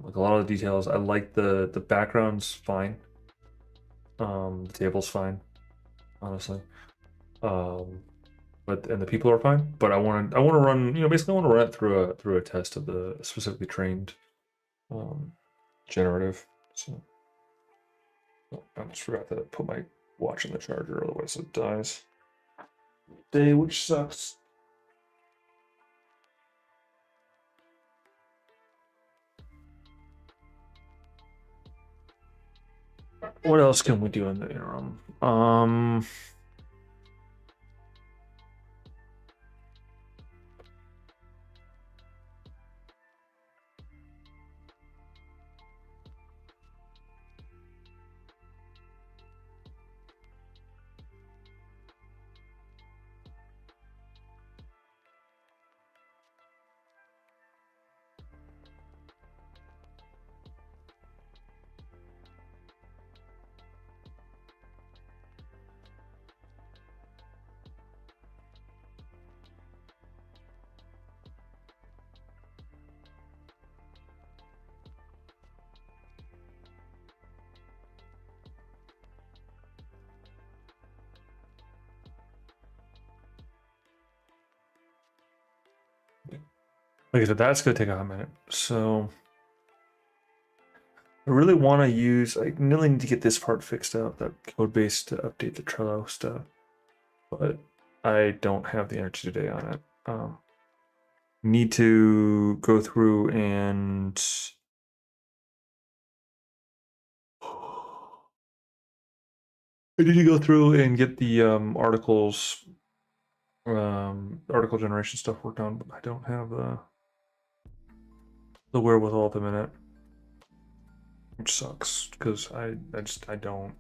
A: Like a lot of the details, I like the background's fine. The table's fine, honestly. But the people are fine. But I want to run basically I want to run it through a test of the specifically trained generative. So I just forgot to put my watching the charger, otherwise it dies. Day, which sucks. What else can we do in the interim? Like I said, that's gonna take a hot minute. So I really want to use. I really need to get this part fixed up, that code base to update the Trello stuff, but I don't have the energy today on it. Need to go through and I need to go through and get the articles, article generation stuff worked on, but I don't have the wherewithal at the minute, which sucks because I don't.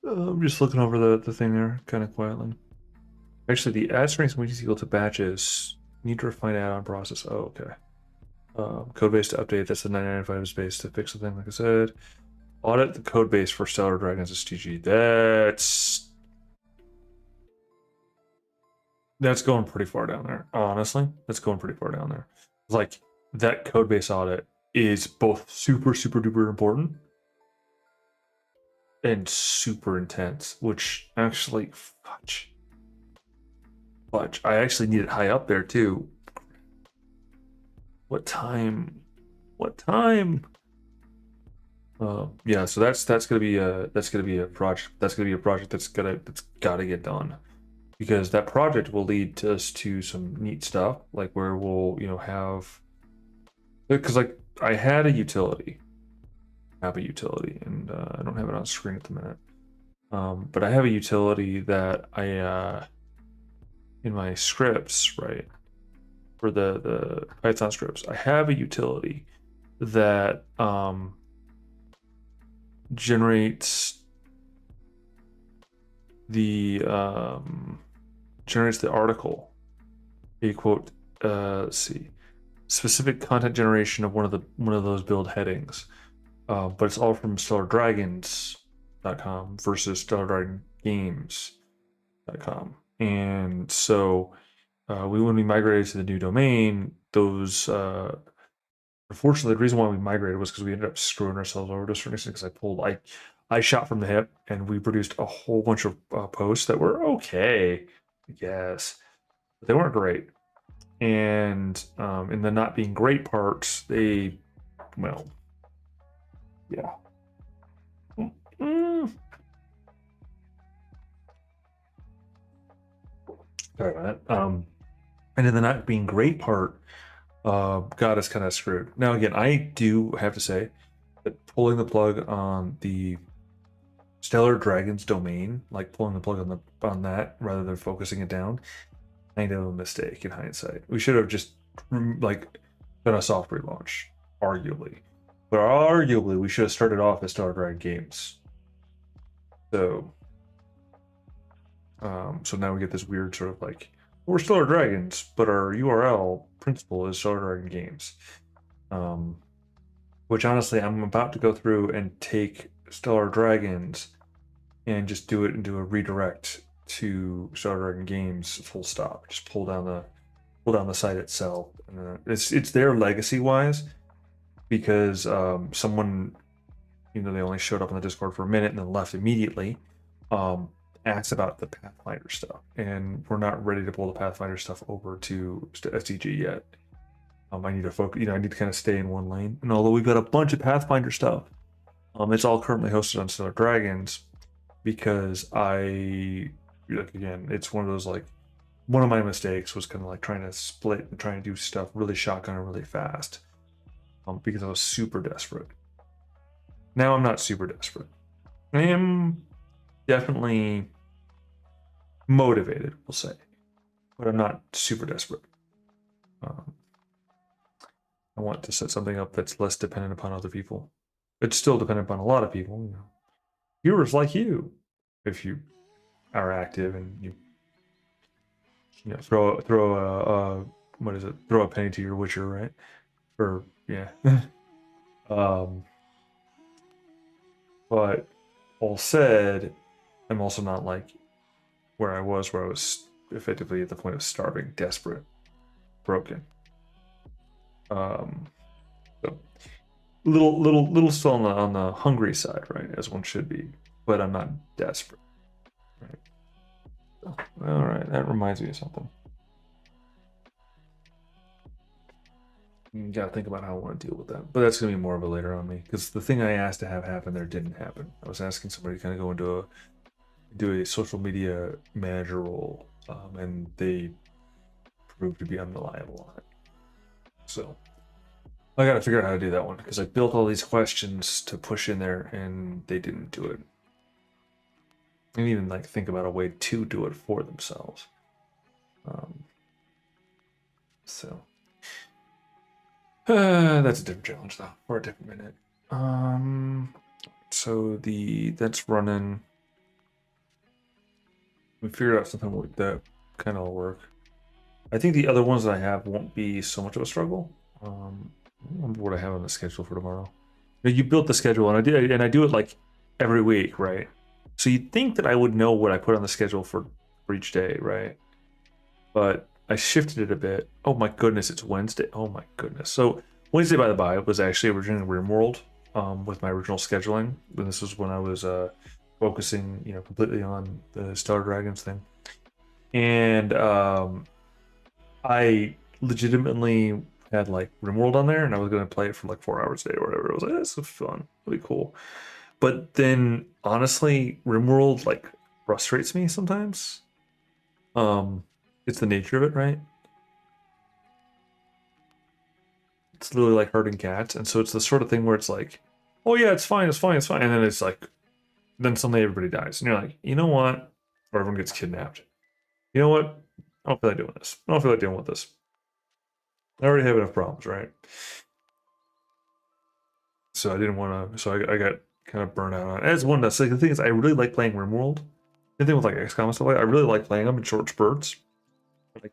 A: I'm just looking over the thing there kind of quietly. Actually, the add strength when equal to batches. Need to refine add-on process. Oh, okay. Code base to update. That's the 995 space to fix the thing. Like I said, audit the code base for Stellar Dragons STG. That's going pretty far down there. Honestly, that's going pretty far down there. Like that code base audit is both super duper important and super intense, which actually fudge. I actually need it high up there too. What time? What time? Yeah, so that's gonna be a project. That's gonna be a project that's gotta get done, because that project will lead to us to some neat stuff, like where we'll have, because like I had a utility, and I don't have it on screen at the minute. But I have a utility that I in my scripts, right, for the Python scripts, I have a utility that generates the article. A quote, let's see, specific content generation of one of those build headings, but it's all from StellarDragons.com versus StellarDragonGames.com, and so when we migrated to the new domain, those unfortunately, the reason why we migrated was because we ended up screwing ourselves over to a certain extent, because I shot from the hip, and we produced a whole bunch of posts that were okay, I guess, but they weren't great. And in the not being great parts, they, well, yeah. Sorry about that. And in the not being great part, got us kind of screwed. Now, again, I do have to say that pulling the plug on the Stellar Dragons domain, like pulling the plug on that rather than focusing it down, kind of a mistake in hindsight. We should have just like done a soft relaunch, arguably. But arguably, we should have started off as Stellar Dragon Games. So, so now we get this weird sort of like, we're Stellar Dragons, but our URL principal is Stellar Dragon Games. which honestly, I'm about to go through and take Stellar Dragons and just do it and do a redirect to Stellar Dragon Games full stop. Just pull down the site itself. And it's there legacy wise because someone, you know, they only showed up on the Discord for a minute and then left immediately. Um, asked about the Pathfinder stuff, and we're not ready to pull the Pathfinder stuff over to SDG yet. I need to focus, you know, I need to kind of stay in one lane. And although we've got a bunch of Pathfinder stuff, it's all currently hosted on Stellar Dragons because like again, it's one of those like one of my mistakes was kind of like trying to split and trying to do stuff really shotgun and really fast, because I was super desperate. Now I'm not super desperate. I am definitely motivated, we'll say, but I'm not super desperate. Um, I want to set something up that's less dependent upon other people. It's still dependent upon a lot of people, you know, viewers like you, if you are active and you know throw a what is it? Throw a penny to your Witcher, right? Or yeah. um, but all said, I'm also not like where I was effectively at the point of starving, desperate, broken. Um, so little still on the hungry side, right? As one should be, but I'm not desperate. Right. So, all right, that reminds me of something. You gotta think about how I want to deal with that, but that's gonna be more of a later on me because the thing I asked to have happen there didn't happen. I was asking somebody to kind of go into do a social media manager role, and they proved to be unreliable on it. So I got to figure out how to do that one because I built all these questions to push in there and they didn't do it. They didn't even like think about a way to do it for themselves. Um, so that's a different challenge though, for a different minute. So that's running. We figured out something like that kind of work. I think the other ones that I have won't be so much of a struggle. I don't remember what I have on the schedule for tomorrow. You built the schedule, and I do it like every week, right? So you'd think that I would know what I put on the schedule for each day, right? But I shifted it a bit. Oh my goodness, it's Wednesday. Oh my goodness. So Wednesday, by the by, was actually originally RimWorld, with my original scheduling. And this was when I was focusing, you know, completely on the Stellar Dragons thing. And I legitimately had like RimWorld on there, and I was gonna play it for like 4 hours a day or whatever. I was like, this is fun, really cool. But then honestly, RimWorld like frustrates me sometimes. Um, it's the nature of it, right? It's literally like herding cats, and so it's the sort of thing where it's like, oh yeah, it's fine, it's fine, it's fine, and then it's like, then suddenly everybody dies, and you're like, you know what? Or everyone gets kidnapped. You know what? I don't feel like doing this. I don't feel like dealing with this. I already have enough problems, right? So I didn't want to. So I got kind of burnt out on it. As one does. So the thing is, I really like playing RimWorld. The thing with like XCOM and stuff like that, I really like playing them in short spurts. But I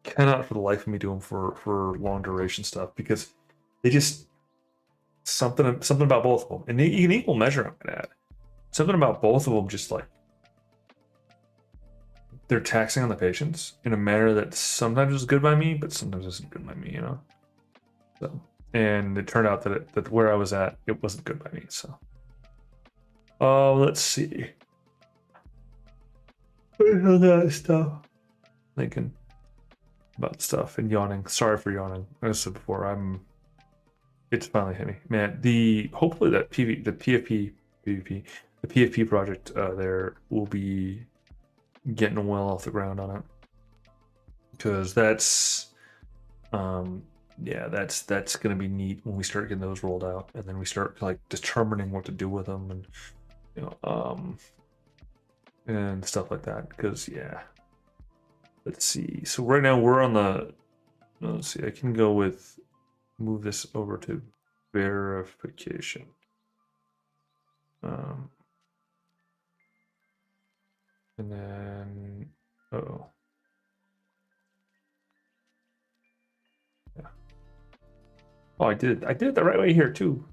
A: cannot for the life of me do them for long duration stuff because they just something about both of them, and in equal measure, I'm gonna add something about both of them. Just like they're taxing on the patients in a manner that sometimes is good by me, but sometimes isn't good by me. You know. So, and it turned out that where I was at, it wasn't good by me. So, let's see. That stuff. Thinking about stuff and yawning. Sorry for yawning. As I said before, it's finally hit me, man. Hopefully that the PFP project there will be getting well off the ground on it because yeah, that's gonna be neat when we start getting those rolled out, and then we start like determining what to do with them, and you know, and stuff like that. Because yeah, let's see. So right now we're on the. Let's see. I can go with move this over to verification. Um, and then oh yeah. Oh, I did it the right way here too.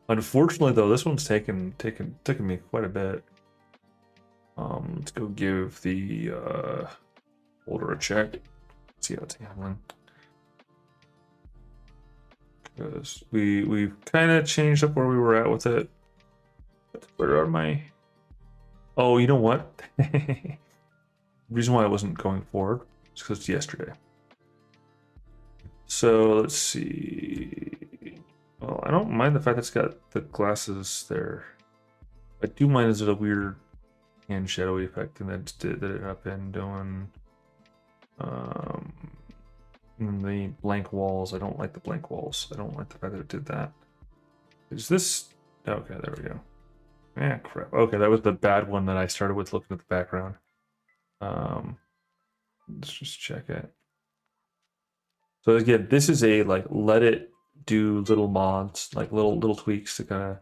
A: Unfortunately, though, this one's taken me quite a bit. Let's go give the folder a check. See how it's handling. Because we've kind of changed up where we were at with it. Where are my? Oh, you know what? The reason why I wasn't going forward is because it's yesterday. So let's see. Well, I don't mind the fact that it's got the glasses there. I do mind is it a weird hand shadowy effect and that it ended up in doing the blank walls. I don't like the blank walls. I don't like the fact that it did that. Is this okay? There we go. Yeah, crap. Okay, that was the bad one that I started with looking at the background. Let's just check it. So again, this is a like let it do little mods, like little tweaks to kind of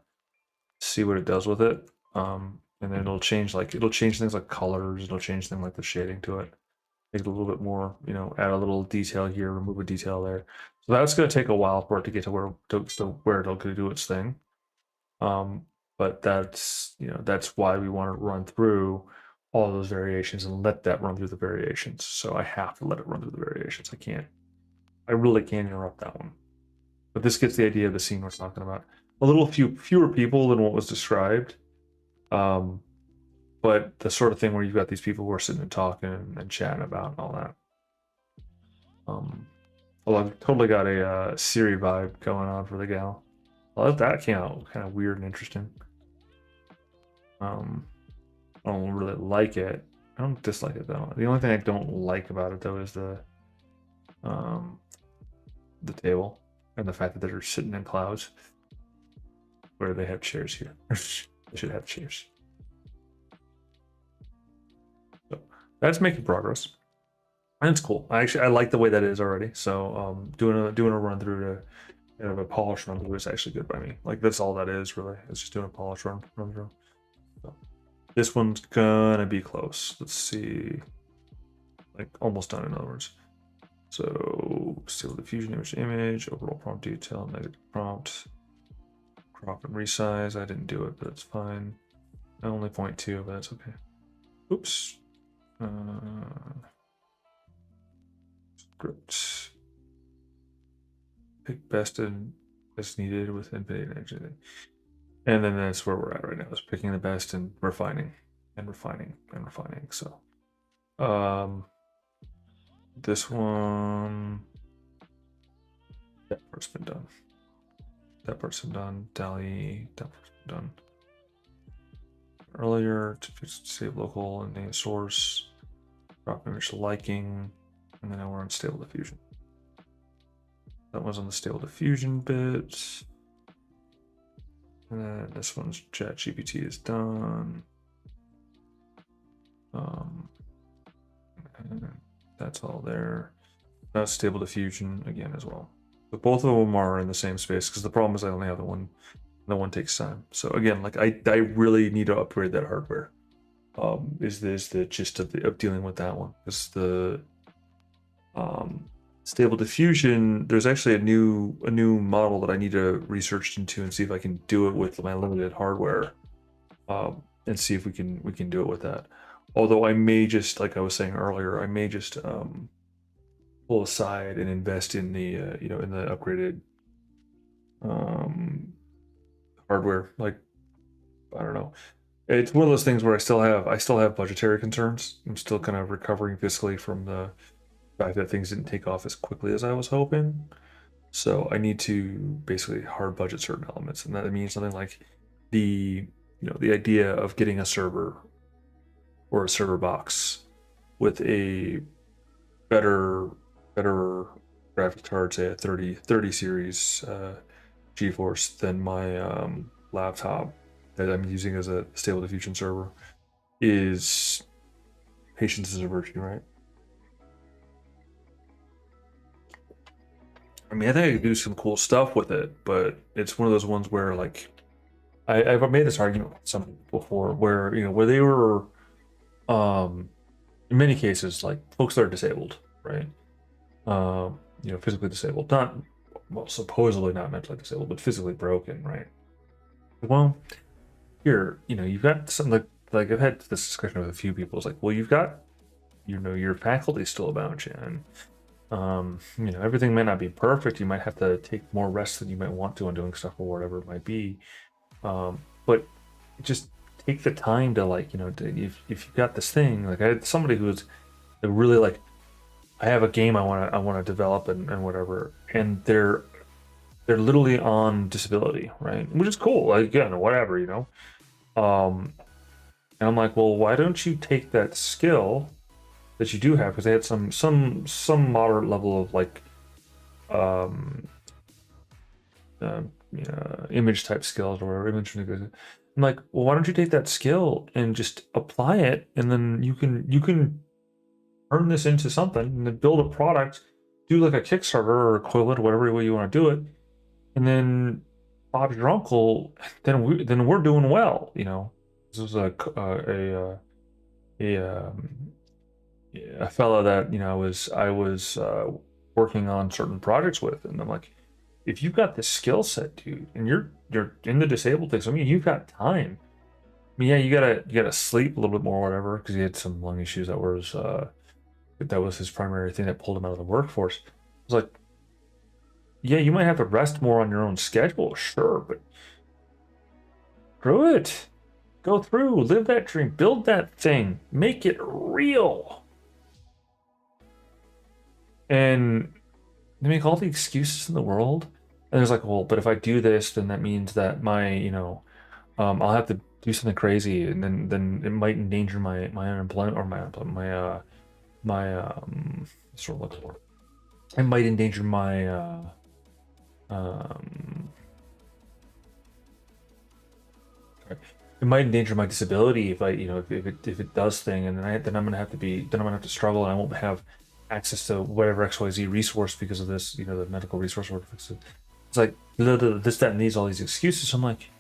A: see what it does with it. And then it'll change things like colors, it'll change things like the shading to it. Make it a little bit more, add a little detail here, remove a detail there. So that's gonna take a while for it to get to where it'll do its thing. But that's why we want to run through all those variations and let that run through the variations. So I have to let it run through the variations. I really can't interrupt that one. But this gets the idea of the scene we're talking about. A little fewer people than what was described. But the sort of thing where you've got these people who are sitting and talking and chatting about and all that. Well, I've totally got a Siri vibe going on for the gal. Well, that came out kind of weird and interesting. I don't really like it. I don't dislike it though. The only thing I don't like about it though is the table and the fact that they're sitting in clouds where they have chairs here. They should have chairs. So that's making progress. And it's cool. I like the way that it is already. So doing a run through to a polish run through is actually good by me. Like that's all that is really. It's just doing a polish run through. So this one's gonna be close. Let's see. Like almost done in other words. So Stable Diffusion image to image, overall prompt detail, negative prompt, crop and resize. I didn't do it, but it's fine. Only 0.2, but that's okay. Oops. Script. Pick best and best needed with infinite energy. And then that's where we're at right now, is picking the best and refining and refining and refining. So this one, that part's been done. That part's been done. Dali, that part's been done. Earlier to save local and name source, drop image to liking, and then now we're on stable diffusion. That was on the stable diffusion bit. And then this one's chat GPT is done. And that's all there. That's stable diffusion again as well. But both of them are in the same space because the problem is I only have the one. The one takes time. So again, like I really need to upgrade that hardware. Is this the gist of dealing with that one? Because the stable diffusion, there's actually a new model that I need to research into and see if I can do it with my limited hardware, and see if we can do it with that. Although I may just, like I was saying earlier, I may just pull aside and invest in the in the upgraded hardware. Like I don't know. It's one of those things where I still have budgetary concerns. I'm still kind of recovering fiscally from the fact that things didn't take off as quickly as I was hoping. So I need to basically hard budget certain elements, and that means something like the idea of getting a server or a server box with a better graphics card, say a 30 series GeForce than my laptop that I'm using as a stable diffusion server is patience is a virtue, right? I mean, I think I could do some cool stuff with it, but it's one of those ones where like I've made this argument with some before where where they were in many cases like folks that are disabled, right? Physically disabled, not well, supposedly not mentally disabled, but physically broken, right? Well, here, you've got something like I've had this discussion with a few people. It's like, well, you've got, your faculty still about you, and everything might not be perfect. You might have to take more rest than you might want to on doing stuff or whatever it might be. But just take the time to if you've got this thing, like I had somebody who was really like, I have a game I want to develop and whatever, and they're literally on disability, right? Which is cool. Like, again, whatever. And I'm like, well, why don't you take that skill that you do have, because they had some moderate level of like um image type skills or whatever, image manipulation. I'm like, well, why don't you take that skill and just apply it, and then you can turn this into something and then build a product, do like a Kickstarter or equivalent, whatever way you want to do it, and then Bob's your uncle. Then we're doing well. This was a fellow that I was working on certain projects with, and I'm like, if you've got the skill set, dude, and you're in the disabled thing, so I mean, you've got time. I mean, yeah, you gotta sleep a little bit more, or whatever, because he had some lung issues that was his primary thing that pulled him out of the workforce. I was like, yeah, you might have to rest more on your own schedule, sure, but screw it. Go through, live that dream, build that thing, make it real. And they make all the excuses in the world. And there's like, well, but if I do this, then that means that I'll have to do something crazy, and then it might endanger my unemployment, or my unemployment, my sort of looking for. It might endanger my um it might endanger my disability if I if it does thing, and then I'm gonna have to struggle, and I won't have access to whatever XYZ resource because of this, the medical resource or fix it. It's like this, that, and these, all these excuses. I'm like,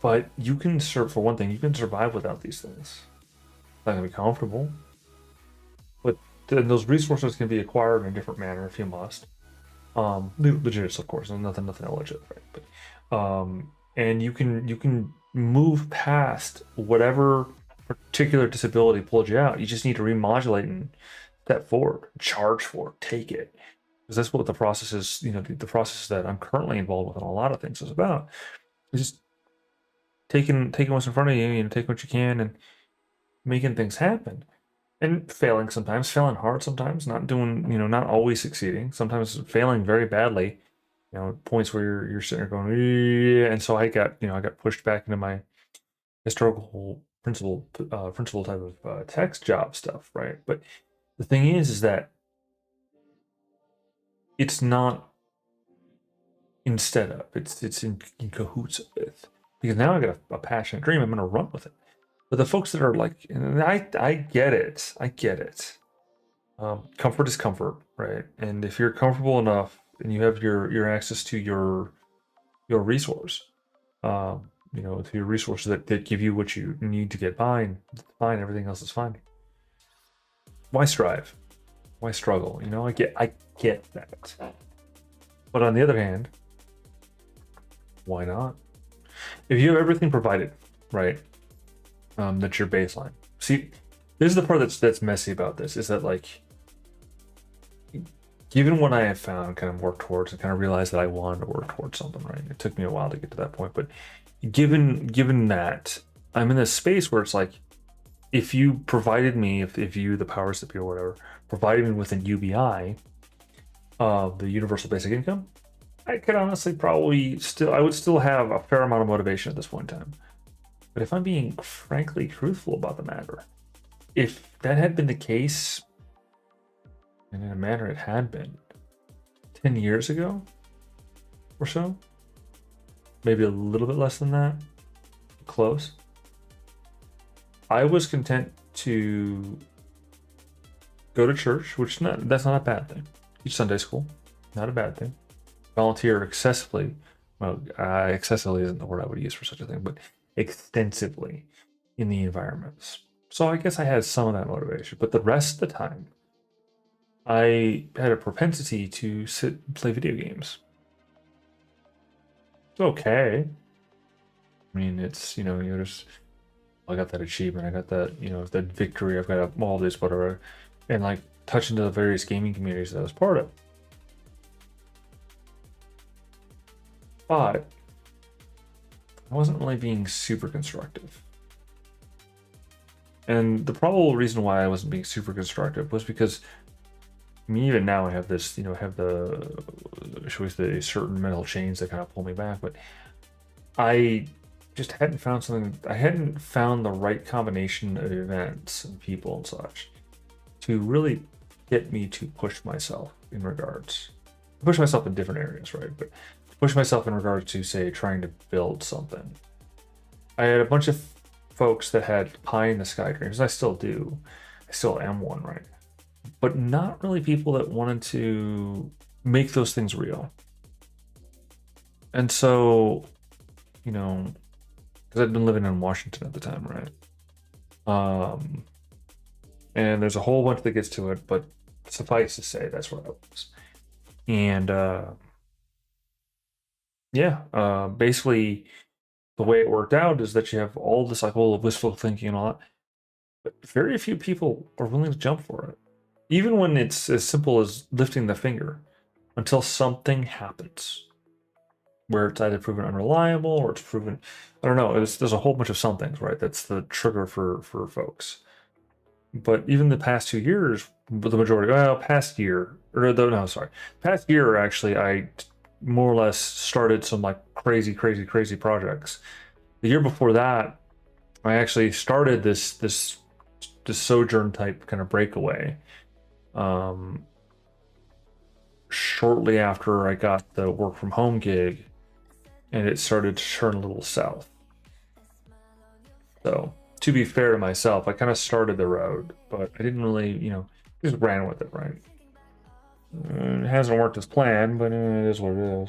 A: but you can serve, for one thing, you can survive without these things. It's not gonna be comfortable, but then those resources can be acquired in a different manner if you must. Legit, of course, and nothing illegit, right? And you can move past whatever particular disability pulled you out. You just need to remodulate and step forward, charge for it, take it, because that's what the process is. The process that I'm currently involved with in a lot of things is about. It's just taking what's in front of you, taking what you can and making things happen. And failing sometimes, failing hard sometimes, not doing, not always succeeding, sometimes failing very badly, points where you're sitting there going, yeah. And so I got pushed back into my historical principal type of text job stuff, right? But the thing is that it's not instead of, it's in cahoots with, because now I got a passionate dream, I'm going to run with it. But the folks that are like, and I get it, comfort is comfort, right? And if you're comfortable enough and you have your access to your resource, to your resources that give you what you need to get by, and fine, everything else is fine. Why strive? Why struggle? I get that. But on the other hand, why not? If you have everything provided, right? That's your baseline. See, this is the part that's messy about this, is that, like, given what I have found, kind of work towards, and kind of realized that I wanted to work towards something, right? It took me a while to get to that point, but given that I'm in this space where it's like, if you provided me, if you, the powers that be or whatever, provided me with an UBI, the universal basic income, I could honestly I would still have a fair amount of motivation at this point in time. But if I'm being frankly truthful about the matter, if that had been the case, and in a manner it had been 10 years ago or so, maybe a little bit less than that, close, I was content to go to church, that's not a bad thing. Teach Sunday school, not a bad thing. Volunteer excessively. Well, excessively isn't the word I would use for such a thing, but extensively in the environments. So I guess I had some of that motivation, but the rest of the time, I had a propensity to sit and play video games. It's okay. I mean, it's, there's, I got that achievement, I got that, that victory, I've got all this, whatever, and like touching to the various gaming communities that I was part of. But I wasn't really being super constructive. And the probable reason why I wasn't being super constructive was because even now I have this, I have the, should we say, certain mental chains that kind of pull me back, but I just hadn't found something, I hadn't found the right combination of events and people and such to really get me to push myself in regards, push myself in different areas, right? But push myself in regards to, say, trying to build something. I had a bunch of folks that had pie in the sky dreams. I still do. I still am one, right? But not really people that wanted to make those things real. And so, because I'd been living in Washington at the time, right? And there's a whole bunch that gets to it, but suffice to say, that's where I was. And basically, the way it worked out is that you have all this like whole wistful thinking and all that, but very few people are willing to jump for it, even when it's as simple as lifting the finger, until something happens where it's either proven unreliable or it's proven, I don't know. There's a whole bunch of somethings, right? That's the trigger for folks. But even the past 2 years, the majority, well, past year, or no, sorry, past year actually, I more or less started some like crazy projects. The year before that, I actually started this sojourn type kind of breakaway. Shortly after I got the work from home gig, and it started to turn a little south. So to be fair to myself, I kind of started the road, but I didn't really, just ran with it, right? It hasn't worked as planned, but it is what it is.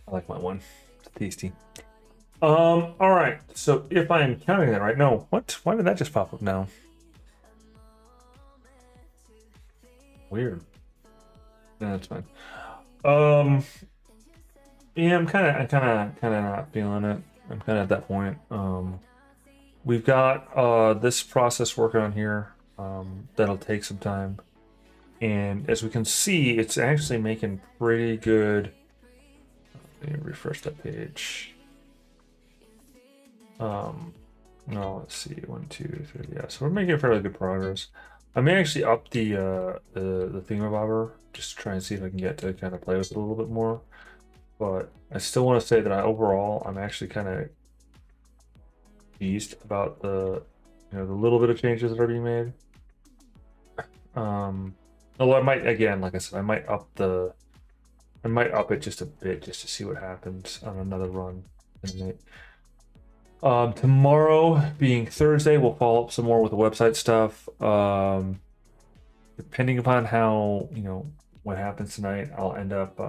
A: I like my one. It's tasty. All right. So if I am counting that right, no. What? Why did that just pop up now? Weird. No, that's fine. Yeah, I'm kind of not feeling it. I'm kind of at that point. We've got this process working on here. That'll take some time, and as we can see, it's actually making pretty good. Let me refresh that page. No, let's see, 1, 2, 3. Yeah, so we're making fairly good progress. I may actually up the thingamabobber just to try and see if I can get to kind of play with it a little bit more. But I still want to say that overall, I'm actually kind of pleased about the little bit of changes that are being made. Although I might, again, like I said, I might up it just a bit just to see what happens on another run. Tomorrow being Thursday, we'll follow up some more with the website stuff. Depending upon how, what happens tonight, I'll end up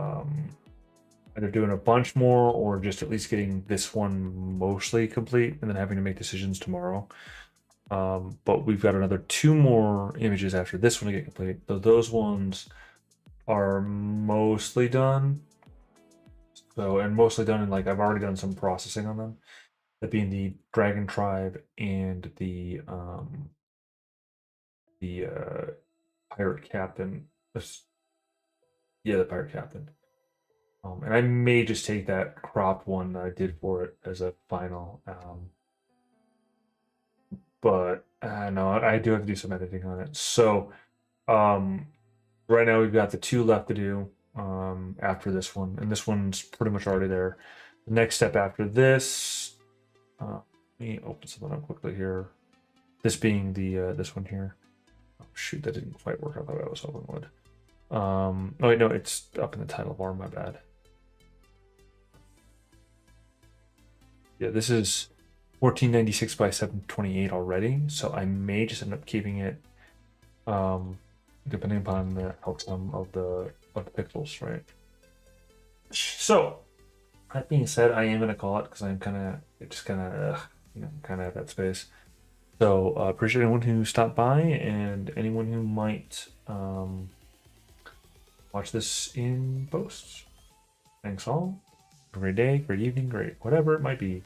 A: either doing a bunch more or just at least getting this one mostly complete and then having to make decisions tomorrow. But we've got another 2 more images after this one to get complete. So those ones are mostly done. So, and mostly done, and like I've already done some processing on them. That being the Dragon Tribe and the Pirate Captain. Yeah, the Pirate Captain. And I may just take that cropped one that I did for it as a final. But no, I do have to do some editing on it. So right now we've got the 2 left to do after this one, and this one's pretty much already there. The next step after this, let me open something up quickly here. This being the this one here. Oh shoot, that didn't quite work out the way I was hoping it would. Oh wait, no, it's up in the title bar. My bad. Yeah, this is 1496 by 728 already, so I may just end up keeping it, depending upon the outcome of the pixels, right? So That being said, I am gonna call it because I'm kind of kind of at that space. So appreciate anyone who stopped by and anyone who might watch this in post. Thanks all. Great day, great evening, great whatever it might be.